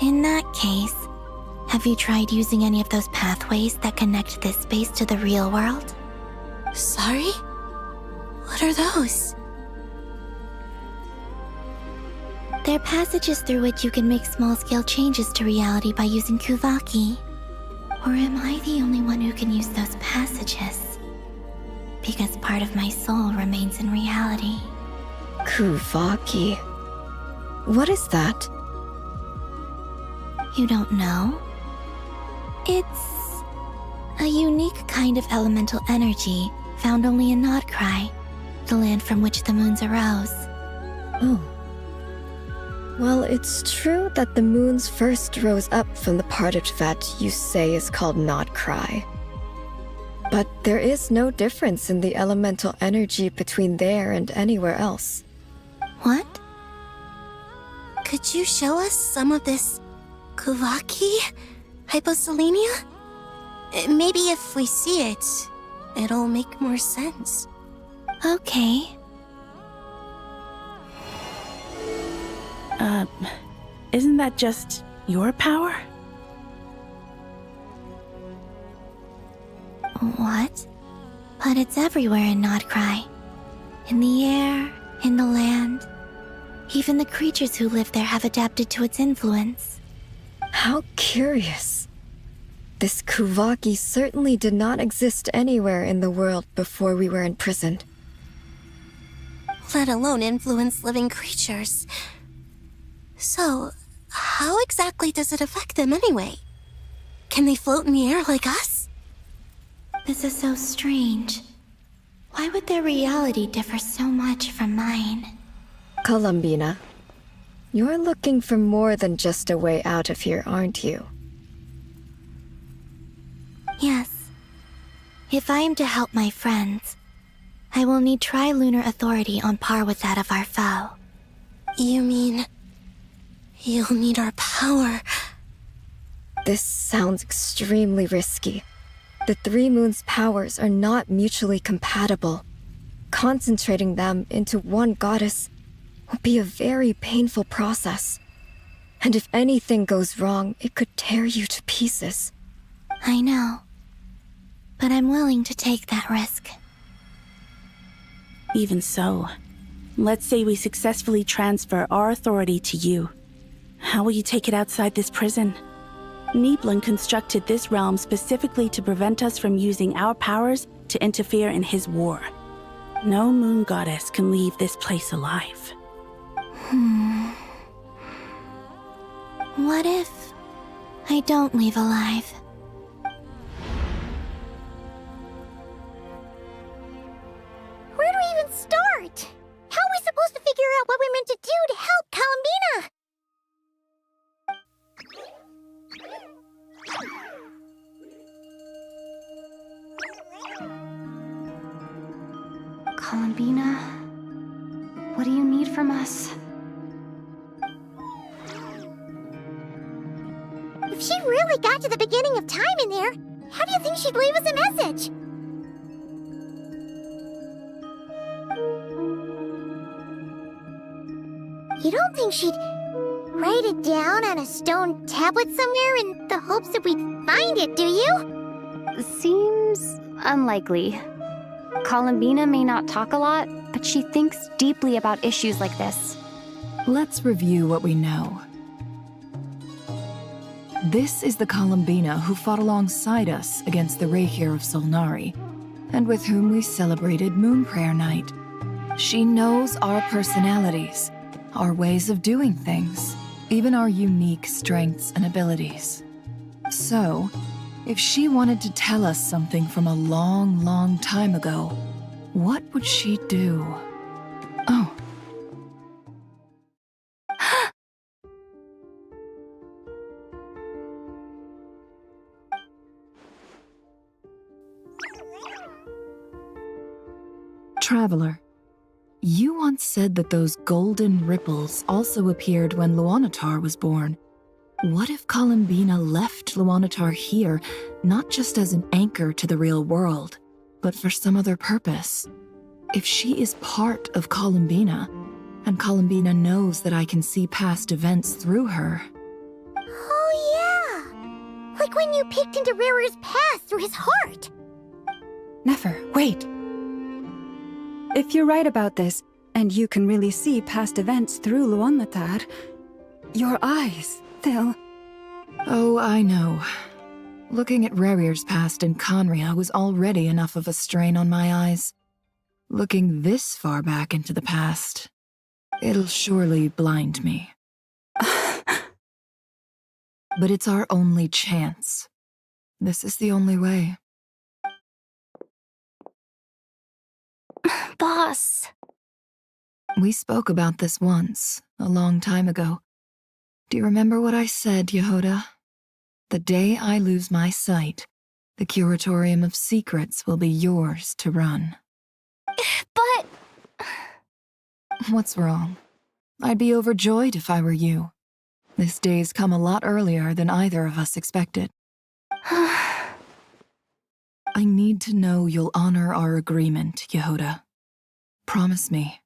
In that case, have you tried using any of those pathways that connect this space to the real world? Sorry? What are those? They're passages through which you can make small-scale changes to reality by using Kuvaki. Or am I the only one who can use those passages? Because part of my soul remains in reality. Kuvaki. What is that? You don't know? It's a unique kind of elemental energy found only in Nodcry, the land from which the moons arose. Oh. Well, it's true that the moons first rose up from the part of Tevat you say is called Nodcry. But there is no difference in the elemental energy between there and anywhere else. What? Could you show us some of this Kuvaki? Hyposelenia? Maybe if we see it, it'll make more sense. Okay. Isn't that just your power? What? But it's everywhere in Nodcry. In the air, in the land. Even the creatures who live there have adapted to its influence. How curious. This Kuvaki certainly did not exist anywhere in the world before we were imprisoned. Let alone influence living creatures. So, how exactly does it affect them anyway? Can they float in the air like us? This is so strange. Why would their reality differ so much from mine? Columbina, you're looking for more than just a way out of here, aren't you? Yes. If I am to help my friends, I will need tri-lunar authority on par with that of our foe. You mean... you'll need our power? This sounds extremely risky. The Three Moons' powers are not mutually compatible. Concentrating them into one goddess will be a very painful process. And if anything goes wrong, it could tear you to pieces. I know. But I'm willing to take that risk. Even so, let's say we successfully transfer our authority to you. How will you take it outside this prison? Nibelung constructed this realm specifically to prevent us from using our powers to interfere in his war. No moon goddess can leave this place alive. What if I don't leave alive? What do you need from us? If she really got to the beginning of time in there, how do you think she'd leave us a message? You don't think she'd write it down on a stone tablet somewhere in the hopes that we'd find it, do you? Seems unlikely. Columbina may not talk a lot, but she thinks deeply about issues like this. Let's review what we know. This is the Columbina who fought alongside us against the Rehir of Solnari, and with whom we celebrated Moon Prayer Night. She knows our personalities, our ways of doing things, even our unique strengths and abilities. So, if she wanted to tell us something from a long, long time ago, what would she do? Oh. Traveler, you once said that those golden ripples also appeared when Luanatar was born. What if Columbina left Luanatar here, not just as an anchor to the real world, but for some other purpose? If she is part of Columbina, and Columbina knows that I can see past events through her... Oh yeah! Like when you peeked into Rarer's past through his heart! Nefer, wait! If you're right about this, and you can really see past events through Luanatar, your eyes, they'll... Oh, I know. Looking at Rerir's past in Conria was already enough of a strain on my eyes. Looking this far back into the past, it'll surely blind me. But it's our only chance. This is the only way. Boss. We spoke about this once, a long time ago. Do you remember what I said, Yehoda? The day I lose my sight, the Curatorium of Secrets will be yours to run. But... What's wrong? I'd be overjoyed if I were you. This day's come a lot earlier than either of us expected. I need to know you'll honor our agreement, Yehoda. Promise me.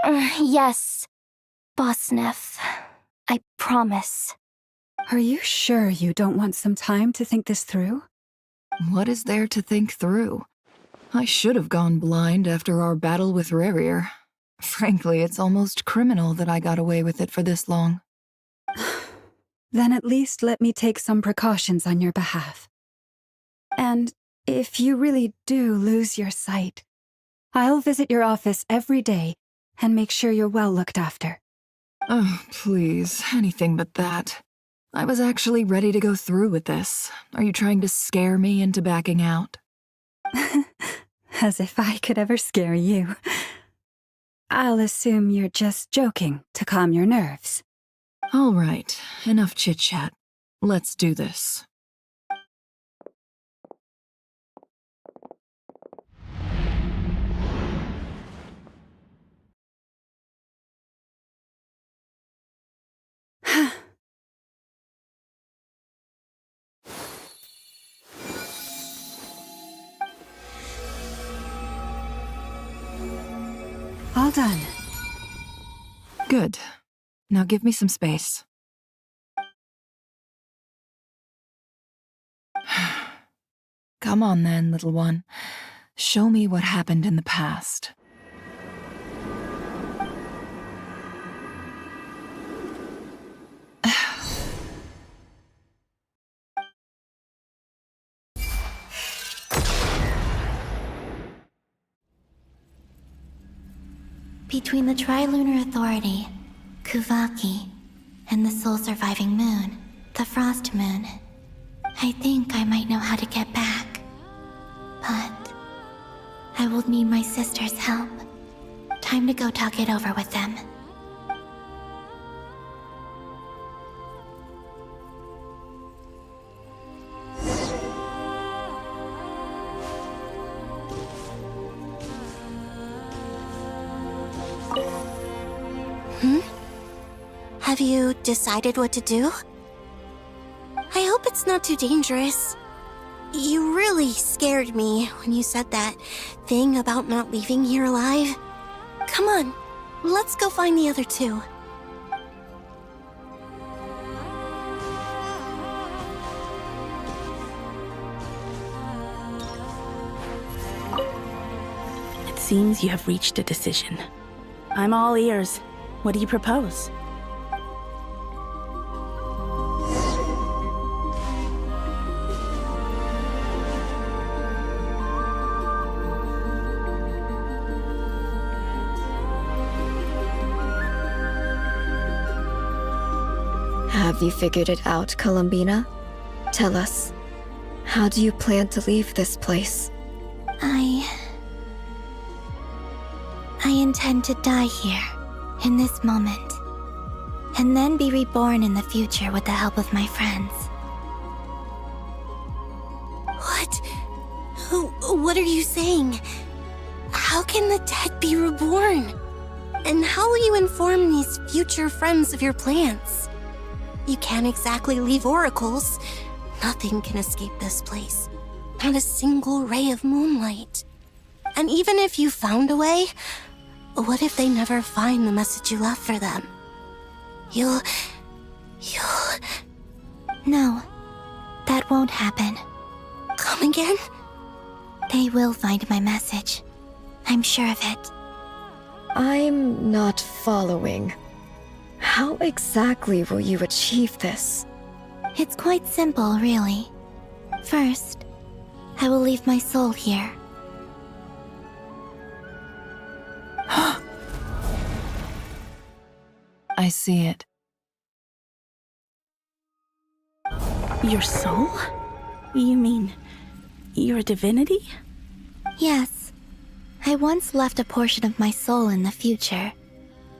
Yes, Boss Neff. I promise. Are you sure you don't want some time to think this through? What is there to think through? I should have gone blind after our battle with Rerir. Frankly, it's almost criminal that I got away with it for this long. Then at least let me take some precautions on your behalf. And if you really do lose your sight, I'll visit your office every day and make sure you're well looked after. Oh, please, anything but that. I was actually ready to go through with this. Are you trying to scare me into backing out? As if I could ever scare you. I'll assume you're just joking to calm your nerves. All right, enough chit-chat. Let's do this. All done. Good. Now give me some space. Come on then, little one. Show me what happened in the past. Between the Trilunar Authority, Kuvaki, and the sole-surviving moon, the Frost Moon, I think I might know how to get back. But I will need my sister's help. Time to go talk it over with them. Have you decided what to do? I hope it's not too dangerous. You really scared me when you said that thing about not leaving here alive. Come on, let's go find the other two. It seems you have reached a decision. I'm all ears. What do you propose? Have you figured it out, Columbina? Tell us, how do you plan to leave this place? I intend to die here, in this moment, and then be reborn in the future with the help of my friends. What are you saying? How can the dead be reborn? And how will you inform these future friends of your plans? You can't exactly leave oracles. Nothing can escape this place. Not a single ray of moonlight. And even if you found a way, what if they never find the message you left for them? You'll... No, that won't happen. Come again? They will find my message. I'm sure of it. I'm not following. How exactly will you achieve this? It's quite simple, really. First, I will leave my soul here. I see it. Your soul? You mean your divinity? Yes. I once left a portion of my soul in the future.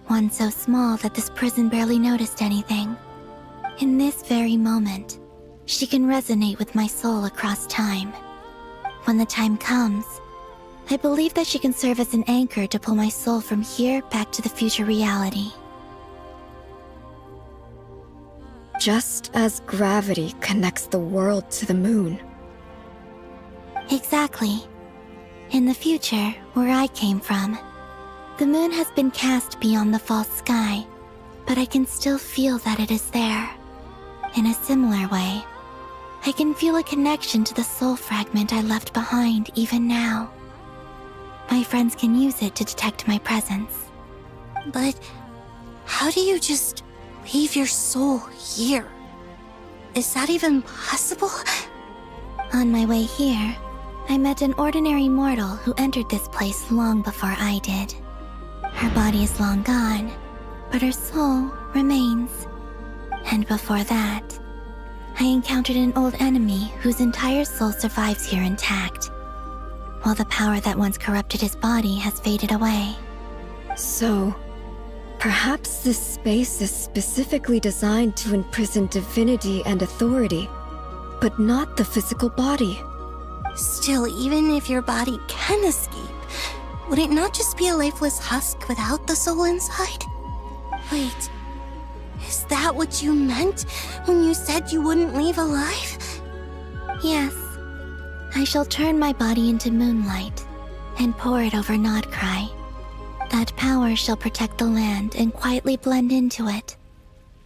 One so small that this prison barely noticed anything. In this very moment, she can resonate with my soul across time. When the time comes, I believe that she can serve as an anchor to pull my soul from here back to the future reality. Just as gravity connects the world to the moon. Exactly. In the future, where I came from, the moon has been cast beyond the false sky, but I can still feel that it is there. In a similar way, I can feel a connection to the soul fragment I left behind even now. My friends can use it to detect my presence. But how do you just leave your soul here? Is that even possible? On my way here, I met an ordinary mortal who entered this place long before I did. Her body is long gone, but her soul remains. And before that, I encountered an old enemy whose entire soul survives here intact, while the power that once corrupted his body has faded away. So, perhaps this space is specifically designed to imprison divinity and authority, but not the physical body. Still, even if your body can escape, would it not just be a lifeless husk without the soul inside? Wait, is that what you meant when you said you wouldn't leave alive? Yes. I shall turn my body into moonlight and pour it over Nodcry. That power shall protect the land and quietly blend into it,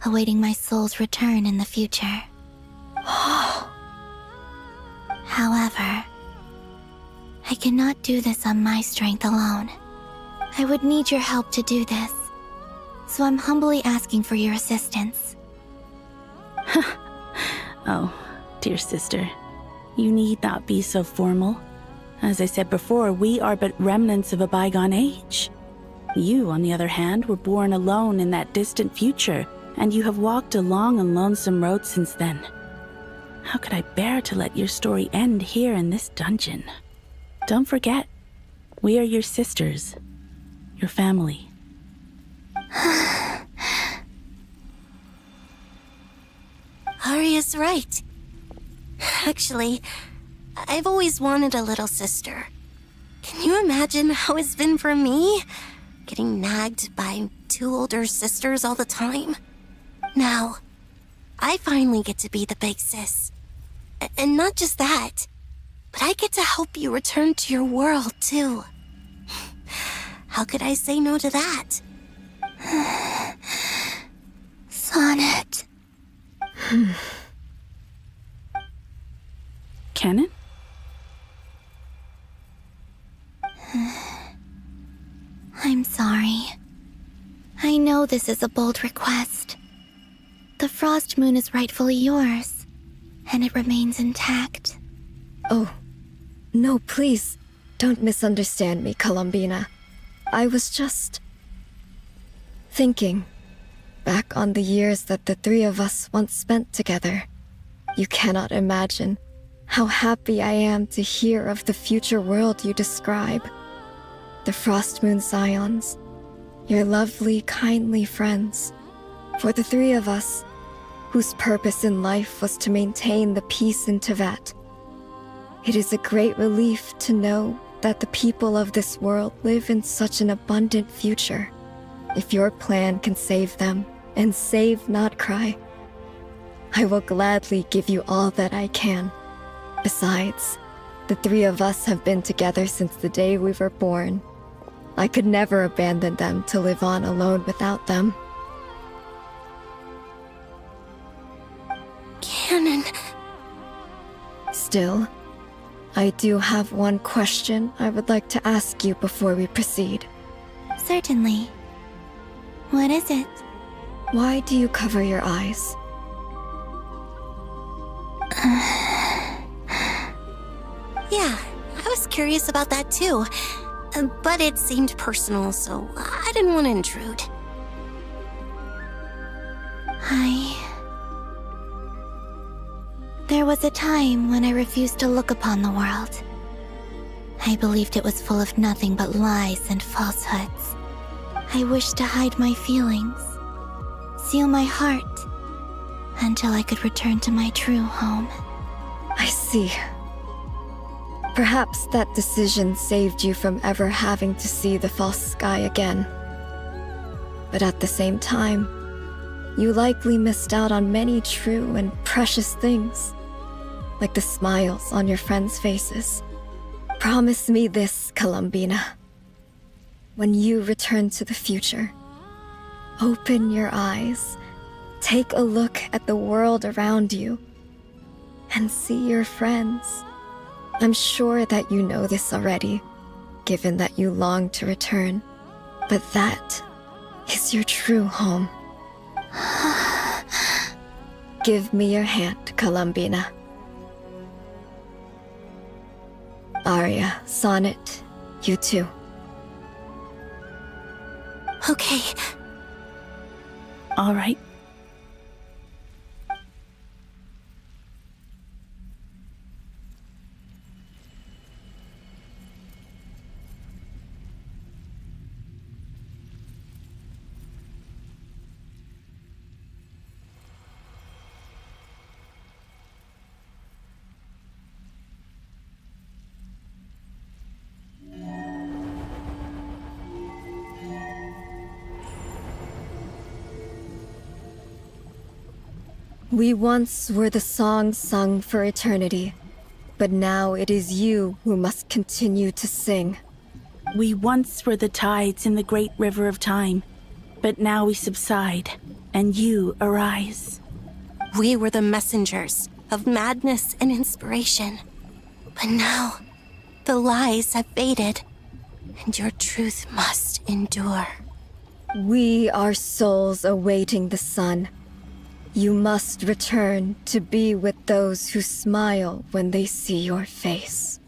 awaiting my soul's return in the future. However, I cannot do this on my strength alone. I would need your help to do this, so I'm humbly asking for your assistance. Oh, dear sister, you need not be so formal. As I said before, we are but remnants of a bygone age. You, on the other hand, were born alone in that distant future, and you have walked a long and lonesome road since then. How could I bear to let your story end here in this dungeon? Don't forget, we are your sisters, your family. Arya's right. Actually, I've always wanted a little sister. Can you imagine how it's been for me? Getting nagged by two older sisters all the time. Now, I finally get to be the big sis. And not just that, but I get to help you return to your world, too. How could I say no to that? Sonnet. Canon? I'm sorry. I know this is a bold request. The Frost Moon is rightfully yours, and it remains intact. Oh, no, please, don't misunderstand me, Columbina. I was just thinking back on the years that the three of us once spent together. You cannot imagine how happy I am to hear of the future world you describe. The Frost Moon Scions, your lovely, kindly friends. For the three of us, whose purpose in life was to maintain the peace in Teyvat. It is a great relief to know that the people of this world live in such an abundant future. If your plan can save them, and save, not cry, I will gladly give you all that I can. Besides, the three of us have been together since the day we were born. I could never abandon them to live on alone without them. Canon. Still, I do have one question I would like to ask you before we proceed. Certainly. What is it? Why do you cover your eyes? Yeah, I was curious about that too. But it seemed personal, so I didn't want to intrude. There was a time when I refused to look upon the world. I believed it was full of nothing but lies and falsehoods. I wished to hide my feelings, seal my heart, until I could return to my true home. I see. Perhaps that decision saved you from ever having to see the false sky again. But at the same time, you likely missed out on many true and precious things, like the smiles on your friends' faces. Promise me this, Columbina. When you return to the future, open your eyes, take a look at the world around you, and see your friends. I'm sure that you know this already, given that you long to return, but that is your true home. Give me your hand, Columbina. Arya, Sonnet, you too. Okay. All right. We once were the songs sung for eternity, but now it is you who must continue to sing. We once were the tides in the great river of time, but now we subside, and you arise. We were the messengers of madness and inspiration. But now, the lies have faded, and your truth must endure. We are souls awaiting the sun. You must return to be with those who smile when they see your face.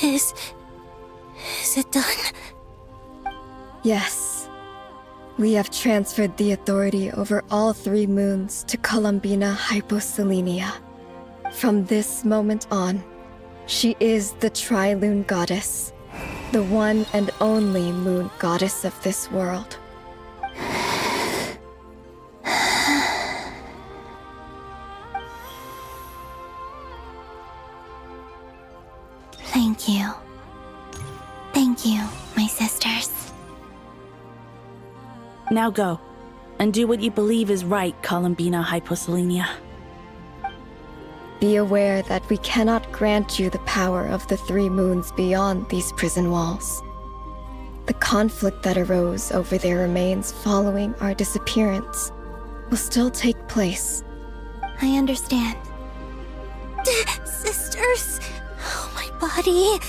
Is it done? Yes. We have transferred the authority over all 3 moons to Columbina Hyposelenia. From this moment on, she is the Tri-Lune Goddess. The one and only moon goddess of this world. Thank you. Thank you, my sisters. Now go, and do what you believe is right, Columbina Hyposelenia. Be aware that we cannot grant you the power of the three moons beyond these prison walls. The conflict that arose over their remains following our disappearance will still take place. I understand. Sisters, oh, my body.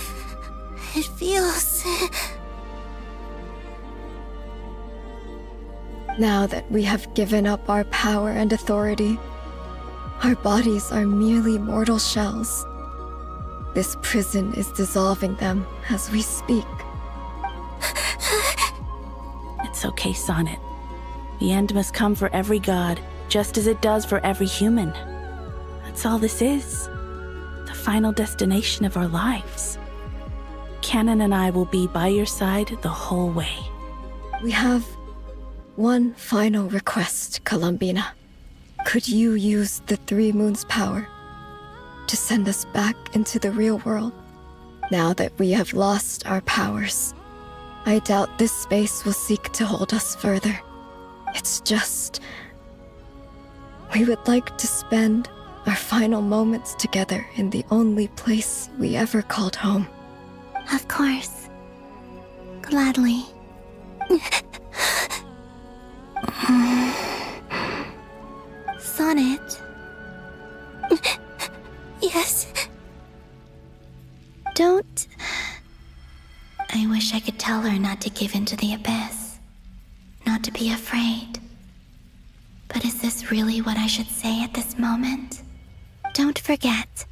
It feels... Now that we have given up our power and authority, our bodies are merely mortal shells. This prison is dissolving them as we speak. It's okay, Sonnet. The end must come for every god, just as it does for every human. That's all this is. The final destination of our lives. Canon and I will be by your side the whole way. We have one final request, Columbina. Could you use the Three Moons' power to send us back into the real world? Now that we have lost our powers, I doubt this space will seek to hold us further. It's just... we would like to spend our final moments together in the only place we ever called home. Of course. Gladly. Sonnet? Yes? Don't... I wish I could tell her not to give in to the abyss. Not to be afraid. But is this really what I should say at this moment? Don't forget.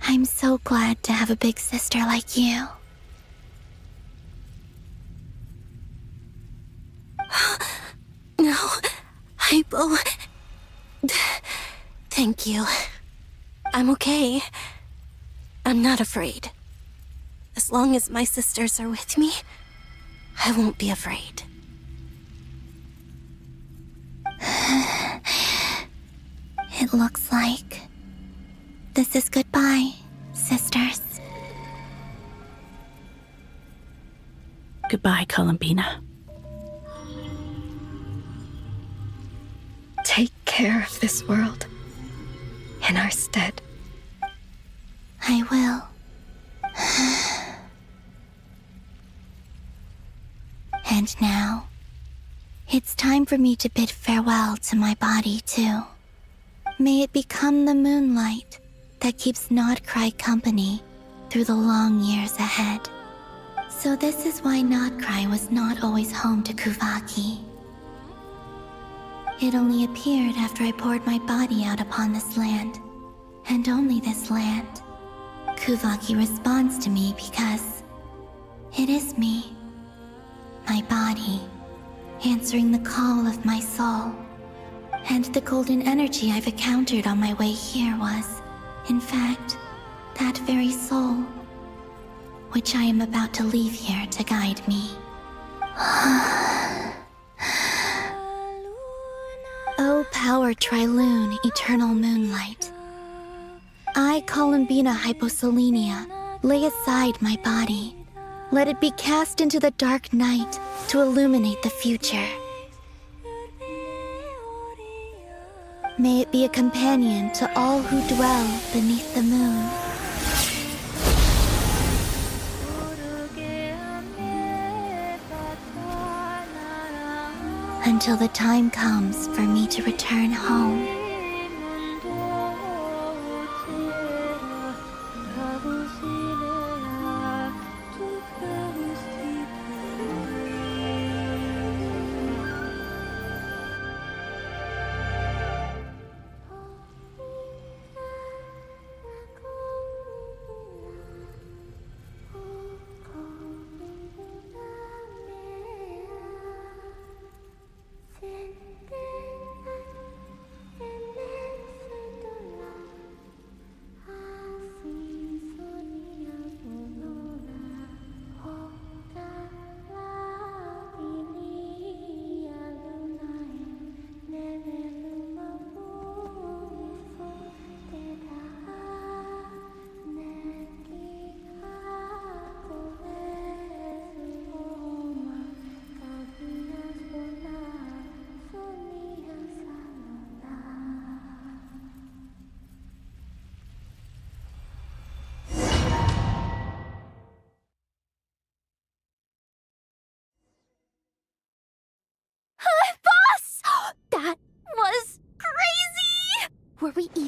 I'm so glad to have a big sister like you. No, Hypo... Thank you. I'm okay. I'm not afraid. As long as my sisters are with me, I won't be afraid. It looks like this is goodbye, sisters. Goodbye, Columbina. Take care of this world in our stead. I will. And now, it's time for me to bid farewell to my body, too. May it become the moonlight that keeps Nodcry company through the long years ahead. So this is why Nodcry was not always home to Kuvaki. It only appeared after I poured my body out upon this land, and only this land. Kuvaki responds to me because it is me, my body, answering the call of my soul. And the golden energy I've encountered on my way here was, in fact, that very soul, which I am about to leave here to guide me. O power Trilune, eternal moonlight. I, Columbina Hyposelenia, lay aside my body. Let it be cast into the dark night to illuminate the future. May it be a companion to all who dwell beneath the moon. Until the time comes for me to return home.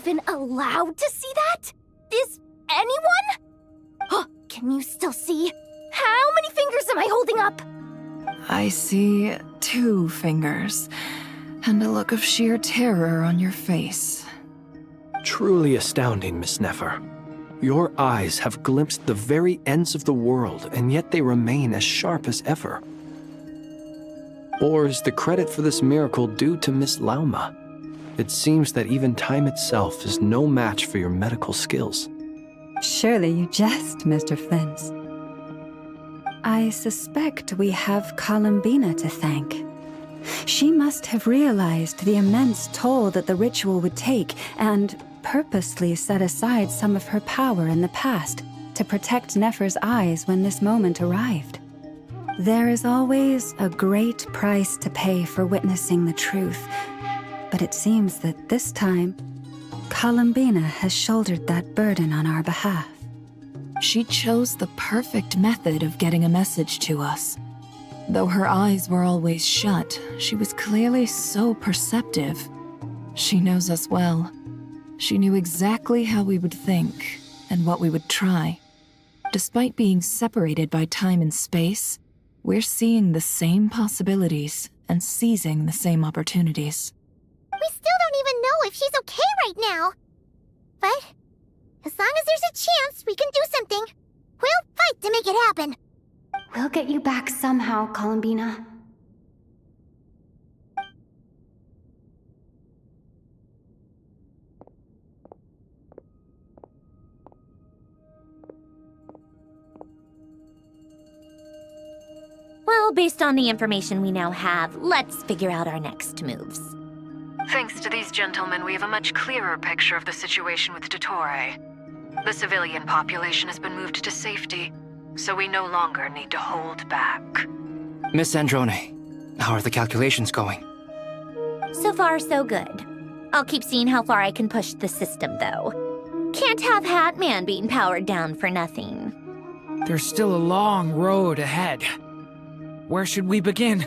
even allowed to see that? Is anyone? Oh, can you still see? How many fingers am I holding up? I see 2 fingers, and a look of sheer terror on your face. Truly astounding, Miss Nefer. Your eyes have glimpsed the very ends of the world, and yet they remain as sharp as ever. Or is the credit for this miracle due to Miss Lauma? It seems that even time itself is no match for your medical skills. Surely you jest, Mr. Flint. I suspect we have Columbina to thank. She must have realized the immense toll that the ritual would take and purposely set aside some of her power in the past to protect Nefer's eyes when this moment arrived. There is always a great price to pay for witnessing the truth, but it seems that this time, Columbina has shouldered that burden on our behalf. She chose the perfect method of getting a message to us. Though her eyes were always shut, she was clearly so perceptive. She knows us well. She knew exactly how we would think and what we would try. Despite being separated by time and space, we're seeing the same possibilities and seizing the same opportunities. We still don't even know if she's okay right now. But as long as there's a chance we can do something, we'll fight to make it happen. We'll get you back somehow, Columbina. Well, based on the information we now have, let's figure out our next moves. Thanks to these gentlemen, we have a much clearer picture of the situation with Dottore. The civilian population has been moved to safety, so we no longer need to hold back. Miss Androne, how are the calculations going? So far, so good. I'll keep seeing how far I can push the system, though. Can't have Hatman being powered down for nothing. There's still a long road ahead. Where should we begin?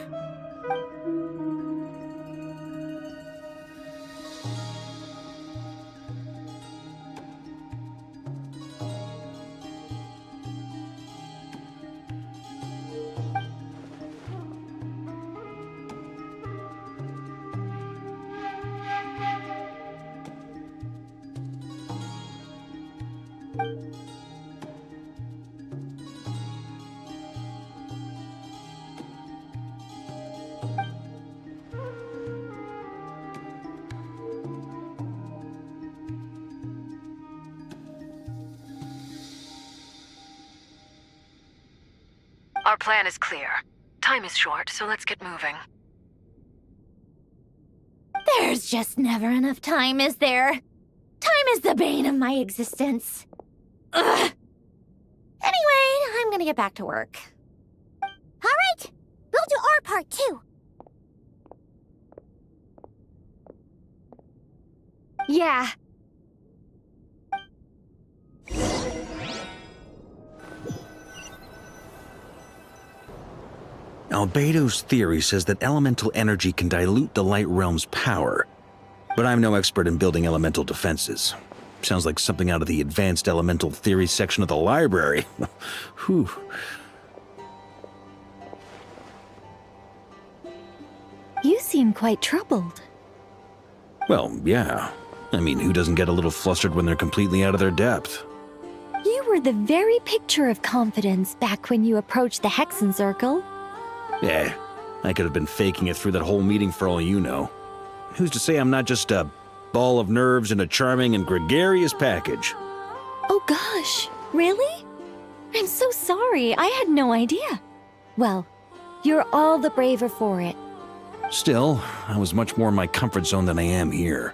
Our plan is clear. Time is short, so let's get moving. There's just never enough time, is there? Time is the bane of my existence. Ugh. Anyway, I'm gonna get back to work. All right, we'll do our part too. Yeah. Albedo's theory says that elemental energy can dilute the light realm's power, but I'm no expert in building elemental defenses. Sounds like something out of the advanced elemental theory section of the library. Whew. You seem quite troubled. Well, yeah. I mean, who doesn't get a little flustered when they're completely out of their depth? You were the very picture of confidence back when you approached the Hexen Circle. Yeah, I could have been faking it through that whole meeting for all you know. Who's to say I'm not just a ball of nerves in a charming and gregarious package? Oh gosh, really? I'm so sorry, I had no idea. Well, you're all the braver for it. Still, I was much more in my comfort zone than I am here.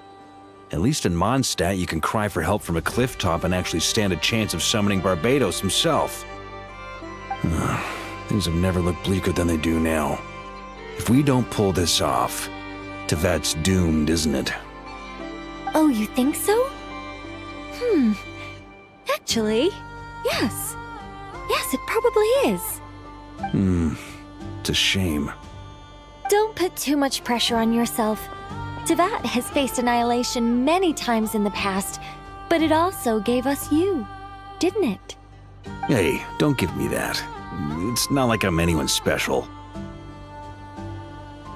At least in Mondstadt, you can cry for help from a cliff top and actually stand a chance of summoning Barbados himself. Things have never looked bleaker than they do now. If we don't pull this off, Tevat's doomed, isn't it? Oh, you think so? Actually, yes. Yes, it probably is. It's a shame. Don't put too much pressure on yourself. Tevat has faced annihilation many times in the past, but it also gave us you, didn't it? Hey, don't give me that. It's not like I'm anyone special.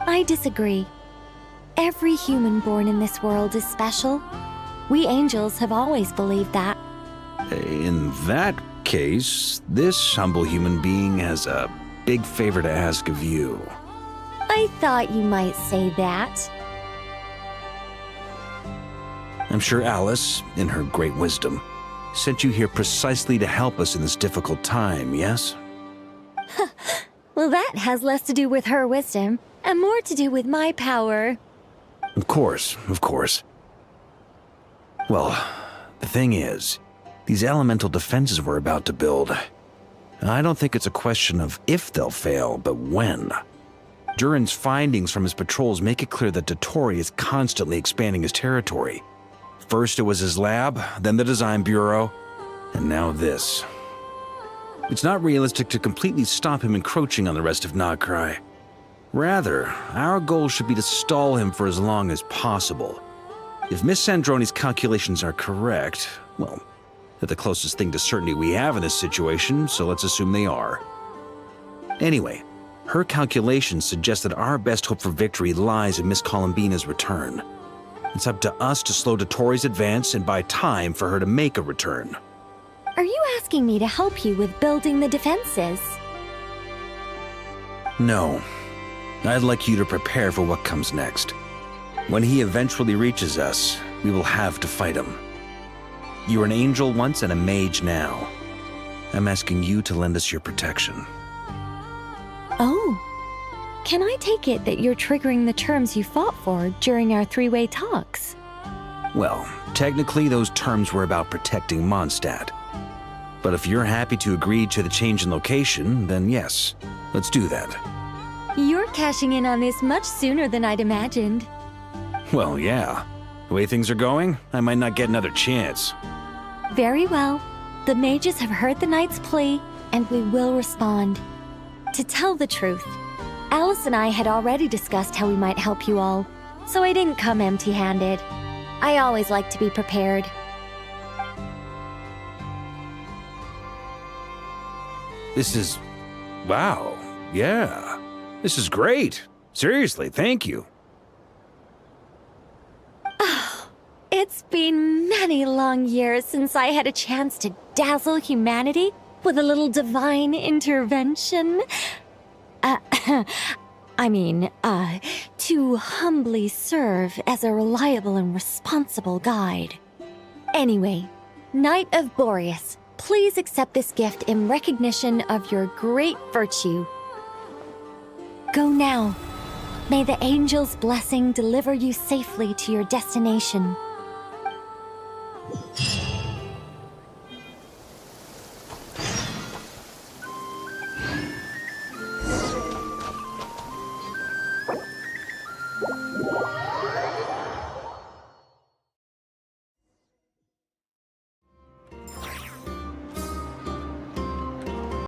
I disagree. Every human born in this world is special. We angels have always believed that. In that case, this humble human being has a big favor to ask of you. I thought you might say that. I'm sure Alice, in her great wisdom, sent you here precisely to help us in this difficult time, yes? Well, that has less to do with her wisdom and more to do with my power. Of course, of course. Well, the thing is, these elemental defenses we're about to build, I don't think it's a question of if they'll fail, but when. Durin's findings from his patrols make it clear that Dottore is constantly expanding his territory. First it was his lab, then the design bureau, and now this. It's not realistic to completely stop him encroaching on the rest of Nagrai. Rather, our goal should be to stall him for as long as possible. If Miss Sandroni's calculations are correct, well, they're the closest thing to certainty we have in this situation, so let's assume they are. Anyway, her calculations suggest that our best hope for victory lies in Miss Columbina's return. It's up to us to slow Dottore's advance and buy time for her to make a return. Are you asking me to help you with building the defenses? No. I'd like you to prepare for what comes next. When he eventually reaches us, we will have to fight him. You were an angel once and a mage now. I'm asking you to lend us your protection. Oh. Can I take it that you're triggering the terms you fought for during our three-way talks? Well, technically those terms were about protecting Mondstadt. But if you're happy to agree to the change in location, then yes, let's do that. You're cashing in on this much sooner than I'd imagined. Well, yeah. The way things are going, I might not get another chance. Very well. The mages have heard the knight's plea, and we will respond. To tell the truth, Alice and I had already discussed how we might help you all, so I didn't come empty-handed. I always like to be prepared. This is... wow. Yeah. This is great. Seriously, thank you. It's been many long years since I had a chance to dazzle humanity with a little divine intervention. To humbly serve as a reliable and responsible guide. Anyway, Knight of Boreas, please accept this gift in recognition of your great virtue. Go now. May the angel's blessing deliver you safely to your destination.